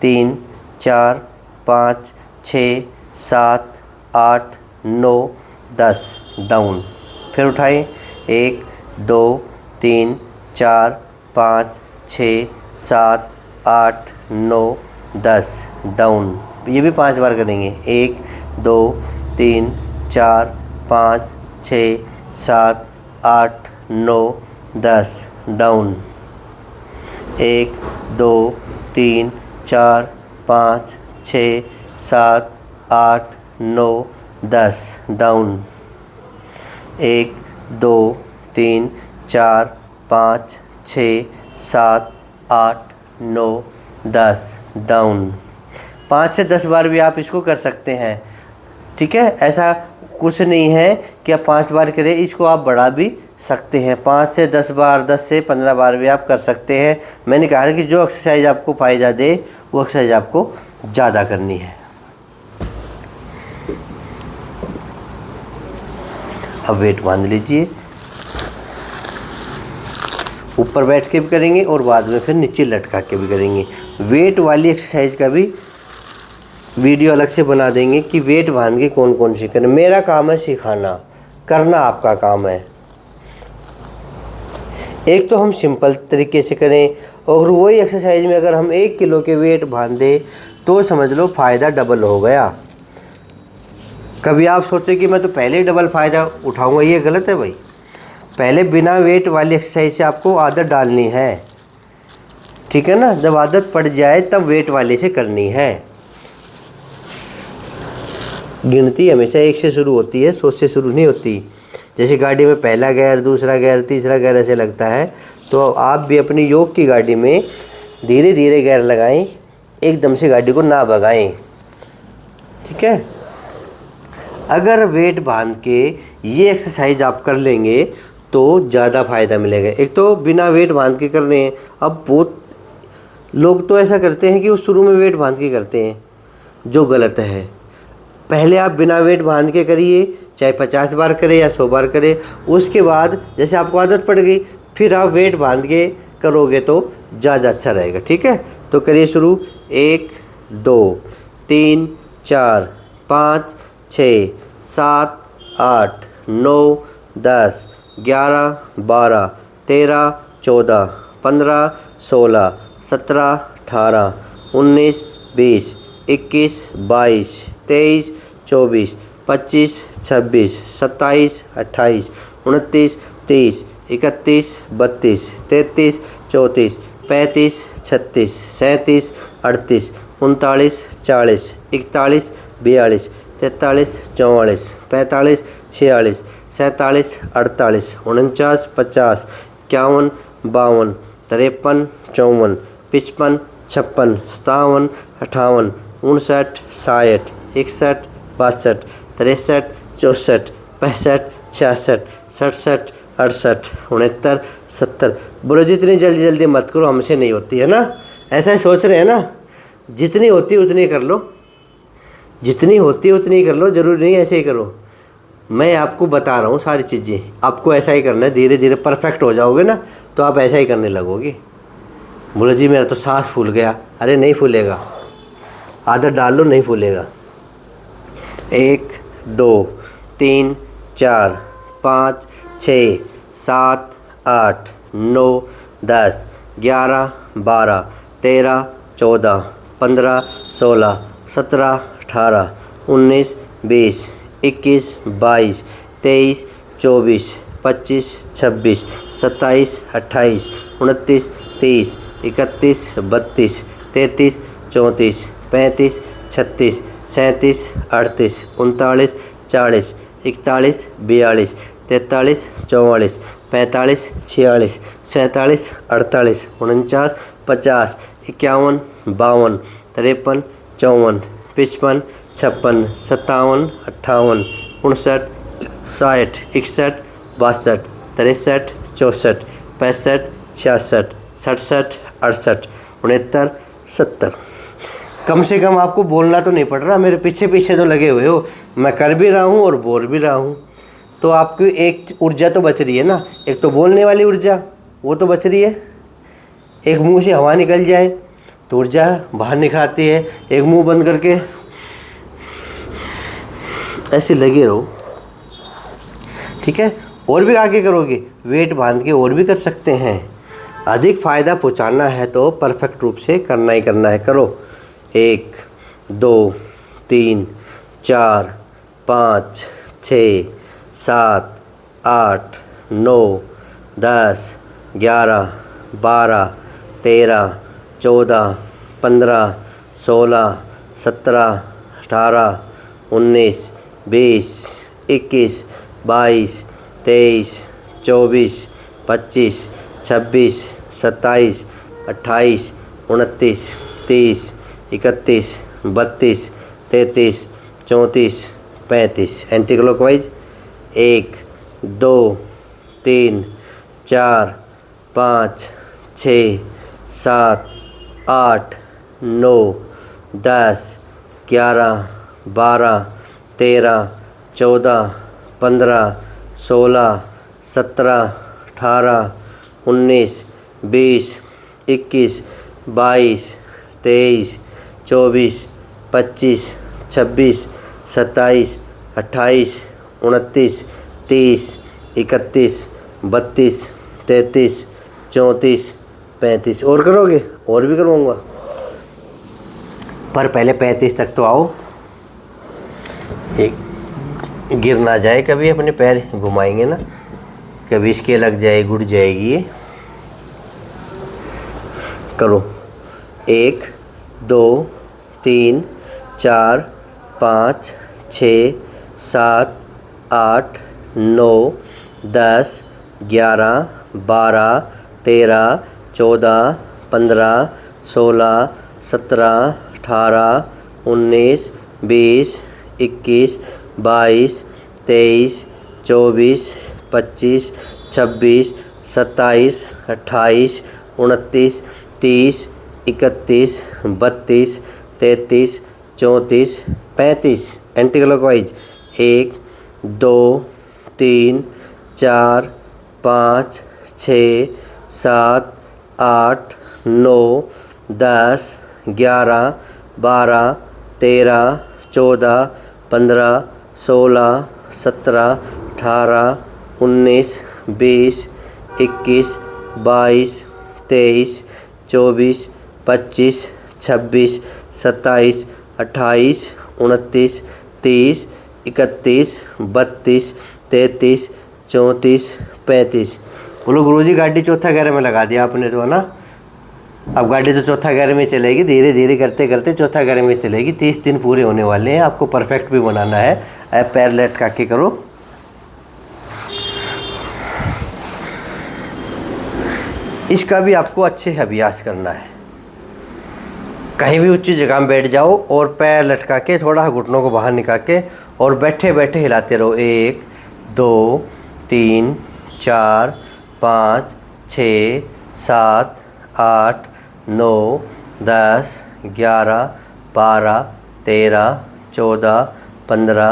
3, 4, 5, 6, 7, 8, 9, 10 डाउन। फिर उठाएं। 1, 2, 3, 4, 5, 6, 7, 8, 9, 10 डाउन। ये भी 5 बार करेंगे। 1, 2, 3, 4, 5, 6, 7, 8, 9, 10 डाउन। 1, 2, 3, 4, 5, 6, 7, 8, 9, 10 डाउन। 1, 2, 3, 4, 5, 6, 7, 8, 9, 10 डाउन। 5 से 10 बार भी आप इसको कर सकते हैं। ठीक है, ऐसा कुछ नहीं है कि आप 5 बार करें, इसको आप बढ़ा भी सकते हैं। 5 से 10 बार, 10 से 15 बार भी आप कर सकते हैं। मैंने कहा कि जो एक्सरसाइज आपको फ़ायदा दे वो एक्सरसाइज आपको ज़्यादा करनी है। अब वेट बांध लीजिए। ऊपर बैठ के भी करेंगे और बाद में फिर नीचे लटका के भी करेंगे। वेट वाली एक्सरसाइज का भी वीडियो अलग से बना देंगे कि वेट बांध के कौन कौन सी करें। मेरा काम है सिखाना, करना आपका काम है। एक तो हम सिंपल तरीके से करें और वही एक्सरसाइज में अगर हम 1 किलो के वेट बांधे तो समझ लो फ़ायदा डबल हो गया। कभी आप सोचे कि मैं तो पहले ही डबल फ़ायदा उठाऊंगा, ये गलत है भाई। पहले बिना वेट वाली एक्सरसाइज से आपको आदत डालनी है। ठीक है ना। जब आदत पड़ जाए तब वेट वाले से करनी है। गिनती हमेशा 1 से शुरू होती है, 100 से शुरू नहीं होती। जैसे गाड़ी में पहला गियर, दूसरा गियर, तीसरा गियर ऐसे लगता है, तो आप भी अपनी योग की गाड़ी में धीरे धीरे गियर लगाएं, एकदम से गाड़ी को ना भगाएं। ठीक है। अगर वेट बांध के ये एक्सरसाइज आप कर लेंगे तो ज़्यादा फ़ायदा मिलेगा। एक तो बिना वेट बांध के कर रहे हैं। अब बहुत लोग तो ऐसा करते हैं कि वो शुरू में वेट बांध के करते हैं, जो गलत है। पहले आप बिना वेट बांध के करिए, चाहे 50 बार करें या 100 बार करें। उसके बाद जैसे आपको आदत पड़ गई, फिर आप वेट बांध के करोगे तो ज़्यादा अच्छा रहेगा। ठीक है। तो करिए शुरू। 1 2 3 4 5 6 7 8 9 10 11 12 13 14 15 16 17 18 19 20 21 22 23 24 25 26 27 28 29 30 31 32 33 34 35 36 37 38 39 40 41 42 43 44 45 46 47 48 49 50 51 52 53 54 55 56 57 58 59 60 61 62 63 64 65 66 67 68 69 70। बोलो जितनी जल्दी जल्दी मत करो, हमसे नहीं होती है ना। ऐसा ही सोच रहे हैं ना। जितनी होती है उतनी कर लो, जितनी होती है उतनी कर लो, ज़रूरी नहीं ऐसे ही करो। मैं आपको बता रहा हूँ सारी चीज़ें, आपको ऐसा ही करना है। धीरे धीरे परफेक्ट हो जाओगे ना तो आप ऐसा ही करने लगोगे। बोलो जी मेरा तो सांस फूल गया। अरे नहीं फूलेगा, आदत डाल लो, नहीं फूलेगा। 1 2 3 4 5 6 7 8 9 10 11 12 13 14 15 16 17 18 19 20 21 22 23 24 25 26 27 28 29 30 31 32 33 34 35 36 37 38 39 40 41 42 43 44 45 46 47 48 49 50 51 52 53 54 55 56 57 58 59 60 61 62 63 64 65 66 67 68 69 70। कम से कम आपको बोलना तो नहीं पड़ रहा, मेरे पीछे पीछे तो लगे हुए हो। मैं कर भी रहा हूँ और बोल भी रहा हूँ, तो आपकी एक ऊर्जा तो बच रही है ना। एक तो बोलने वाली ऊर्जा वो तो बच रही है, एक मुंह से हवा निकल जाए तो ऊर्जा बाहर निकलती है। एक मुंह बंद करके ऐसे लगे रहो। ठीक है। और भी आगे करोगे, वेट बांध के और भी कर सकते हैं। अधिक फ़ायदा पहुंचाना है तो परफेक्ट रूप से करना ही करना है। करो। 1 2 3 4 5 6 7 8 9 10 11 12 13 14 15 16 17 18 19 20 21 22 23 24 25 26 27 28 29 30 31 32 33 34 35। Anti clockwise. 1 2 3 4 5 6 7 8 9 10 11 12 13 14 15 16 17 18 19 20 21 22 23 24 25 26 27 28 29 30 31 32 33 34 35। और करोगे? और भी करवाऊँगा, पर पहले 35 तक तो आओ। एक गिर ना जाए कभी, अपने पैर घुमाएंगे ना, कभी इसके लग जाए, गुड़ जाएगी ये। करो। 1 2 3 4 5 6 7 8 9 10 11 12 13 14 15 16 17 18 19 20 21 22 23 24 25 26 27 28 29 30 31 32 33 34 35 एंटी क्लॉकवाइज 1 2 3 4 5 6 7 8 9 10 11 12 13 14 15 16 17 18 19 20 21 22 23 24 25 26 27 28 29 30 31 32 33 34 35। बोलो गुरुजी गाड़ी चौथा गियर में लगा दिया आपने तो, है ना। अब गाड़ी तो चौथा गियर में चलेगी, धीरे धीरे करते करते चौथा गियर में चलेगी। 30 दिन पूरे होने वाले हैं, आपको परफेक्ट भी बनाना है। अब पैर लटका के करो। इसका भी आपको अच्छे से अभ्यास करना है। कहीं भी ऊंची जगह में बैठ जाओ और पैर लटका के थोड़ा घुटनों को बाहर निकाल के और बैठे बैठे हिलाते रहो। 1 2 3 4 5 6 7 8 9 10 11 12 13 14 15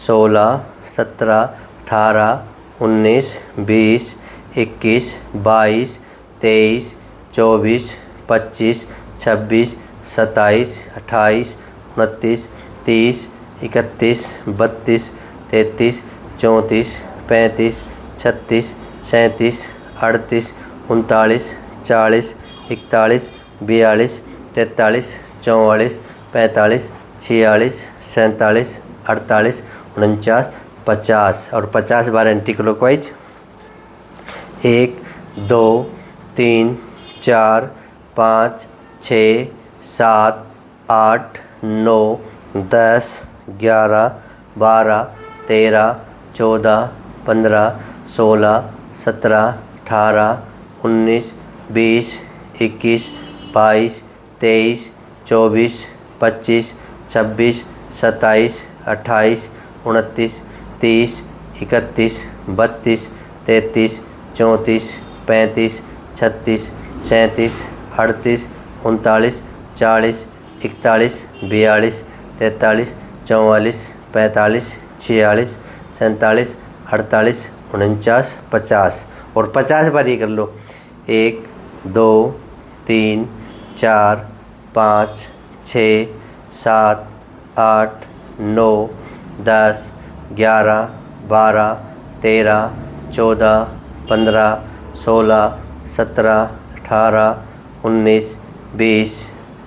16 17 18 19 20 21 22 23 24 25 26 27 28 29 30 31 32 33 34 35 36 37 38 39 40 41 42 43 44 45 46 47 48 49 50 और 50 बार एंटी क्लॉकवाइज। 1 2 3 4 5 6 7 8 9 10 11 12 13 14 15 16 17 18 19 20 21 22 23 24 25 26 27 28 29 30 31 32 33 34 35 36 37 38 39 40 41 42 43 44 45 46 47 48 49 50 और 50 बार ये कर लो। 1 2 3 4 5 6 7 8 9 10 11 12 13 14 15 16 17 18 19 20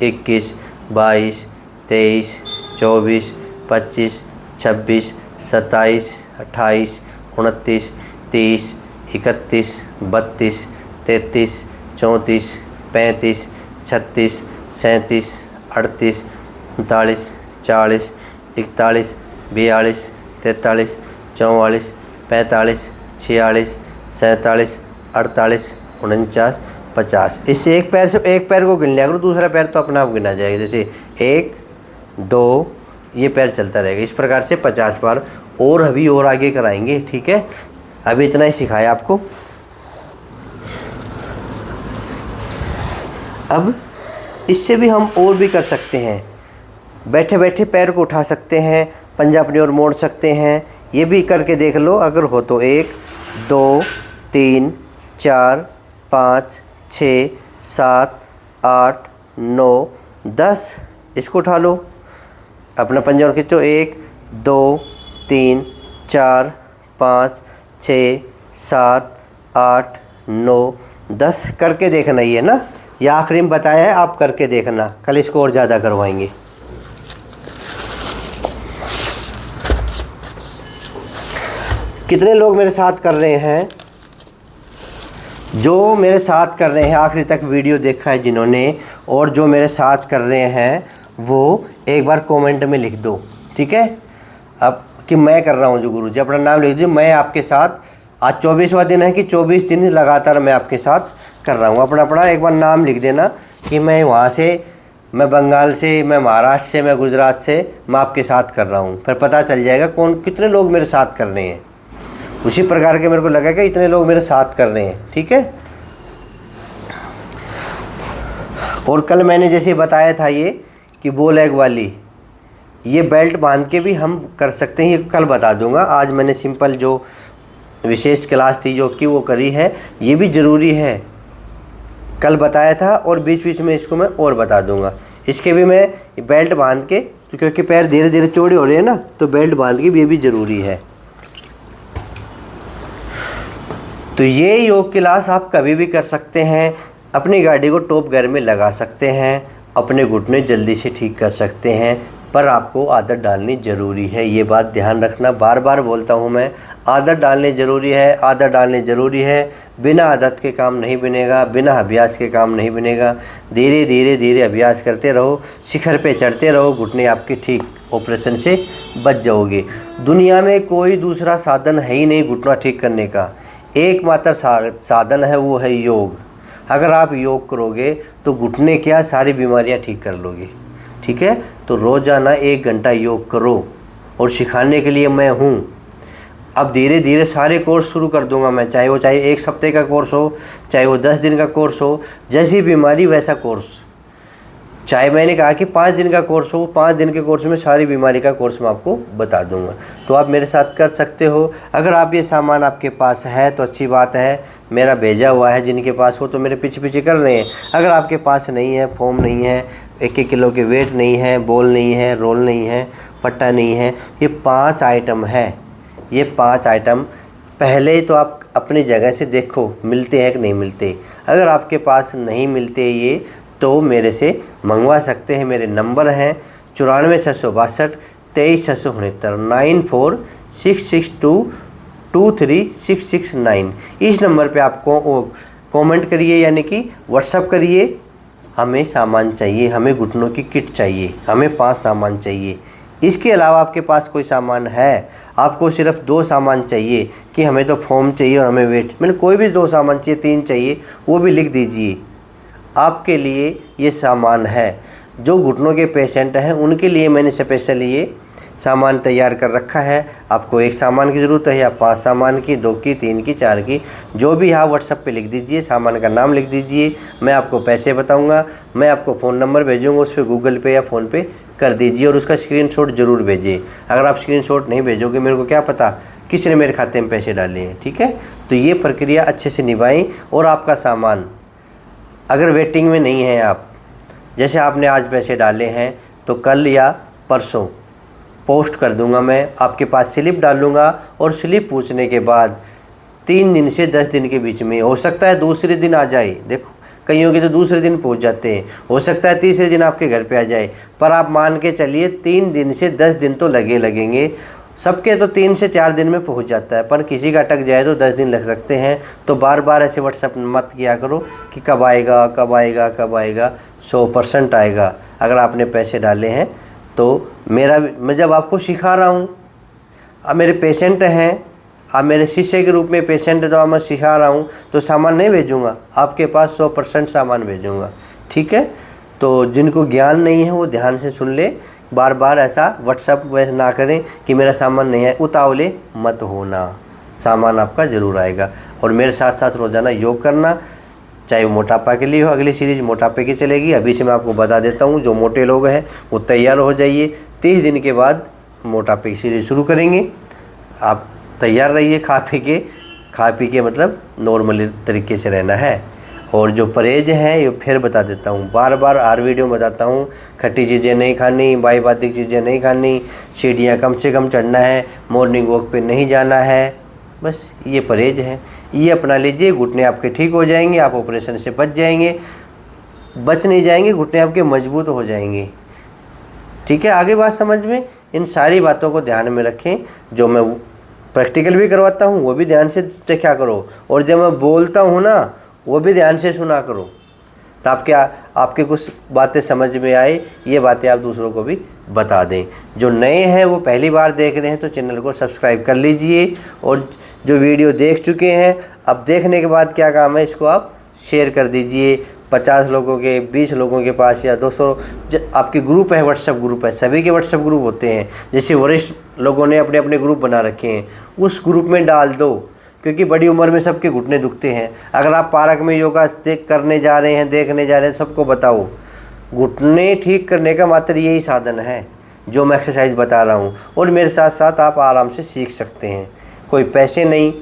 21 22 23 24 25 26 27 28 29 30 31 32 33 34 35 36 37 38 39 40 41 42 43 44 45 46 47 48 49 50। इससे एक पैर को गिन लिया करो, दूसरा पैर तो अपने आप गिना जाएगा। जैसे 1 2 ये पैर चलता रहेगा। इस प्रकार से 50 बार और अभी और आगे कराएंगे, ठीक है। अभी इतना ही सिखाया आपको। अब इससे भी हम और भी कर सकते हैं। बैठे बैठे पैर को उठा सकते हैं, पंजा अपनी ओर मोड़ सकते हैं। ये भी करके देख लो अगर हो तो। 1 2 3 4 5 6 7 8 9 10 इसको उठा लो, अपना पंजा और खींचो। 1 2 3 4 5 6 7 8 9 10 करके देखना। ही है ना, ये आखिरी में बताया है, आप करके देखना। कल इसको और ज़्यादा करवाएंगे। कितने लोग मेरे साथ कर रहे हैं? जो मेरे साथ कर रहे हैं, आखिरी तक वीडियो देखा है जिन्होंने, और जो मेरे साथ कर रहे हैं वो एक बार कमेंट में लिख दो, ठीक है। अब कि मैं कर रहा हूँ जो गुरुजी, अपना नाम लिख दीजिए। मैं आपके साथ, आज 24वां दिन है कि 24 दिन लगातार मैं आपके साथ कर रहा हूँ। अपना एक बार नाम लिख देना कि मैं वहाँ से, मैं बंगाल से, मैं महाराष्ट्र से, मैं गुजरात से, मैं आपके साथ कर रहा हूँ। फिर पता चल जाएगा कौन, कितने लोग मेरे साथ कर रहे हैं। उसी प्रकार के मेरे को लगा कि इतने लोग मेरे साथ कर रहे हैं, ठीक है। और कल मैंने जैसे बताया था ये कि बो लेग वाली, ये बेल्ट बांध के भी हम कर सकते हैं, ये कल बता दूंगा। आज मैंने सिंपल जो विशेष क्लास थी जो कि वो करी है, ये भी ज़रूरी है, कल बताया था, और बीच बीच में इसको मैं और बता दूंगा। इसके भी मैं बेल्ट बांध के, तो क्योंकि पैर धीरे धीरे चौड़े हो रहे हैं ना, तो बेल्ट बांध के भी ये भी ज़रूरी है। तो ये योग क्लास आप कभी भी कर सकते हैं। अपनी गाड़ी को टॉप गियर में लगा सकते हैं, अपने घुटने जल्दी से ठीक कर सकते हैं, पर आपको आदत डालनी ज़रूरी है। ये बात ध्यान रखना, बार बार बोलता हूँ मैं, आदत डालनी ज़रूरी है, आदत डालनी ज़रूरी है। बिना आदत के काम नहीं बनेगा, बिना अभ्यास के काम नहीं बनेगा। धीरे धीरे धीरे अभ्यास करते रहो, शिखर पे चढ़ते रहो, घुटने आपके ठीक, ऑपरेशन से बच जाओगे। दुनिया में कोई दूसरा साधन है ही नहीं घुटना ठीक करने का, एकमात्र साधन है, वो है योग। अगर आप योग करोगे तो घुटने क्या, सारी बीमारियां ठीक कर लोगे, ठीक है। तो रोज़ाना 1 घंटा योग करो, और सिखाने के लिए मैं हूँ। अब धीरे धीरे सारे कोर्स शुरू कर दूंगा मैं, चाहे वो 1 हफ्ते का कोर्स हो, चाहे वो 10 दिन का कोर्स हो, जैसी बीमारी वैसा कोर्स। चाहे मैंने कहा कि 5 दिन का कोर्स हो, 5 दिन के कोर्स में सारी बीमारी का कोर्स मैं आपको बता दूंगा। तो आप मेरे साथ कर सकते हो। अगर आप ये सामान आपके पास है तो अच्छी बात है, मेरा भेजा हुआ है, जिनके पास हो तो मेरे पीछे पीछे कर रहे हैं। अगर आपके पास नहीं है, फोम नहीं है, 1-1 किलो के वेट नहीं है, बॉल नहीं है, रोल नहीं है, पट्टा नहीं है, ये 5 आइटम है। ये 5 आइटम पहले तो आप अपनी जगह से देखो मिलते हैं कि नहीं मिलते। अगर आपके पास नहीं मिलते ये, तो मेरे से मंगवा सकते हैं। मेरे नंबर हैं 94 662 23 669 9466223669। इस नंबर पे आपको कमेंट करिए, यानी कि व्हाट्सअप करिए। हमें सामान चाहिए, हमें घुटनों की किट चाहिए, हमें 5 सामान चाहिए। इसके अलावा आपके पास कोई सामान है, आपको सिर्फ 2 सामान चाहिए कि हमें तो फोम चाहिए और हमें वेट, मैंने कोई भी 2 सामान चाहिए, 3 चाहिए, वो भी लिख दीजिए। आपके लिए ये सामान है। जो घुटनों के पेशेंट हैं उनके लिए मैंने स्पेशल ये सामान तैयार कर रखा है। आपको 1 सामान की ज़रूरत है या 5 सामान की, 2 की, 3 की, 4 की, जो भी है व्हाट्सएप पे लिख दीजिए, सामान का नाम लिख दीजिए। मैं आपको पैसे बताऊंगा, मैं आपको फ़ोन नंबर भेजूँगा, उस पर गूगल पे या फ़ोन पे कर दीजिए, और उसका स्क्रीनशॉट ज़रूर भेजिए। अगर आप स्क्रीनशॉट नहीं भेजोगे, मेरे को क्या पता किसने मेरे खाते में पैसे डाले हैं, ठीक है। तो ये प्रक्रिया अच्छे से निभाएं, और आपका सामान अगर वेटिंग में नहीं है, आप जैसे आपने आज पैसे डाले हैं, तो कल या परसों पोस्ट कर दूंगा मैं, आपके पास स्लिप डालूंगा, और स्लिप पूछने के बाद 3 दिन से 10 दिन के बीच में, हो सकता है दूसरे दिन आ जाए, देखो कईयों के तो दूसरे दिन पहुंच जाते हैं, हो सकता है तीसरे दिन आपके घर पे आ जाए, पर आप मान के चलिए 3 दिन से 10 दिन तो लगेंगे। सबके तो 3 से 4 दिन में पहुंच जाता है, पर किसी का अटक जाए तो 10 दिन लग सकते हैं। तो बार बार ऐसे व्हाट्सएप मत किया करो कि कब आएगा कब आएगा कब आएगा। 100% आएगा अगर आपने पैसे डाले हैं तो। मैं जब आपको सिखा रहा हूँ, अब मेरे पेशेंट हैं, आप मेरे शिष्य के रूप में पेशेंट है, तो मैं सिखा रहा हूँ तो सामान नहीं भेजूँगा आपके पास, 100% सामान भेजूँगा, ठीक है। तो जिनको ज्ञान नहीं है वो ध्यान से सुन ले, बार बार ऐसा व्हाट्सएप वैसे ना करें कि मेरा सामान नहीं है, उतावले मत होना, सामान आपका ज़रूर आएगा। और मेरे साथ साथ रोज़ाना योग करना, चाहे वो मोटापा के लिए हो, अगली सीरीज मोटापे की चलेगी। अभी से मैं आपको बता देता हूँ, जो मोटे लोग हैं वो तैयार हो जाइए, 30 दिन के बाद मोटापे की सीरीज शुरू करेंगे। आप तैयार रहिए, खा पी के मतलब नॉर्मल तरीके से रहना है। और जो परहेज हैं ये फिर बता देता हूँ, बार बार हर वीडियो में बताता हूँ, खट्टी चीज़ें नहीं खानी, बाईबातिक चीज़ें नहीं खानी, सीढ़ियाँ कम से कम चढ़ना है, मॉर्निंग वॉक पे नहीं जाना है, बस ये परहेज है, ये अपना लीजिए। घुटने आपके ठीक हो जाएंगे, आप ऑपरेशन से बच नहीं जाएंगे, घुटने आपके मजबूत हो जाएंगे, ठीक है। आगे बात समझ में, इन सारी बातों को ध्यान में रखें जो मैं प्रैक्टिकल भी करवाता हूँ, वो भी ध्यान से देखा करो, और जब मैं बोलता हूँ ना वो भी ध्यान से सुना करो, तो आपके कुछ बातें समझ में आए, ये बातें आप दूसरों को भी बता दें। जो नए हैं वो पहली बार देख रहे हैं तो चैनल को सब्सक्राइब कर लीजिए, और जो वीडियो देख चुके हैं अब देखने के बाद क्या काम है, इसको आप शेयर कर दीजिए 50 लोगों के, 20 लोगों के पास, या 200। आपके ग्रुप है, व्हाट्सएप ग्रुप है, सभी के व्हाट्सएप ग्रुप होते हैं, जैसे वरिष्ठ लोगों ने अपने अपने ग्रुप बना रखे हैं, उस ग्रुप में डाल दो, क्योंकि बड़ी उम्र में सबके घुटने दुखते हैं। अगर आप पार्क में योगा करने जा रहे हैं, देखने जा रहे हैं, सबको बताओ घुटने ठीक करने का मात्र यही साधन है जो मैं एक्सरसाइज बता रहा हूँ, और मेरे साथ साथ आप आराम से सीख सकते हैं। कोई पैसे नहीं,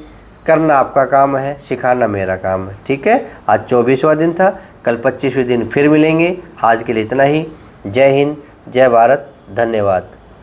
करना आपका काम है, सिखाना मेरा काम है। ठीक है, आज 24वां दिन था, कल 25वें दिन फिर मिलेंगे। आज के लिए इतना ही। जय हिंद, जय भारत, धन्यवाद।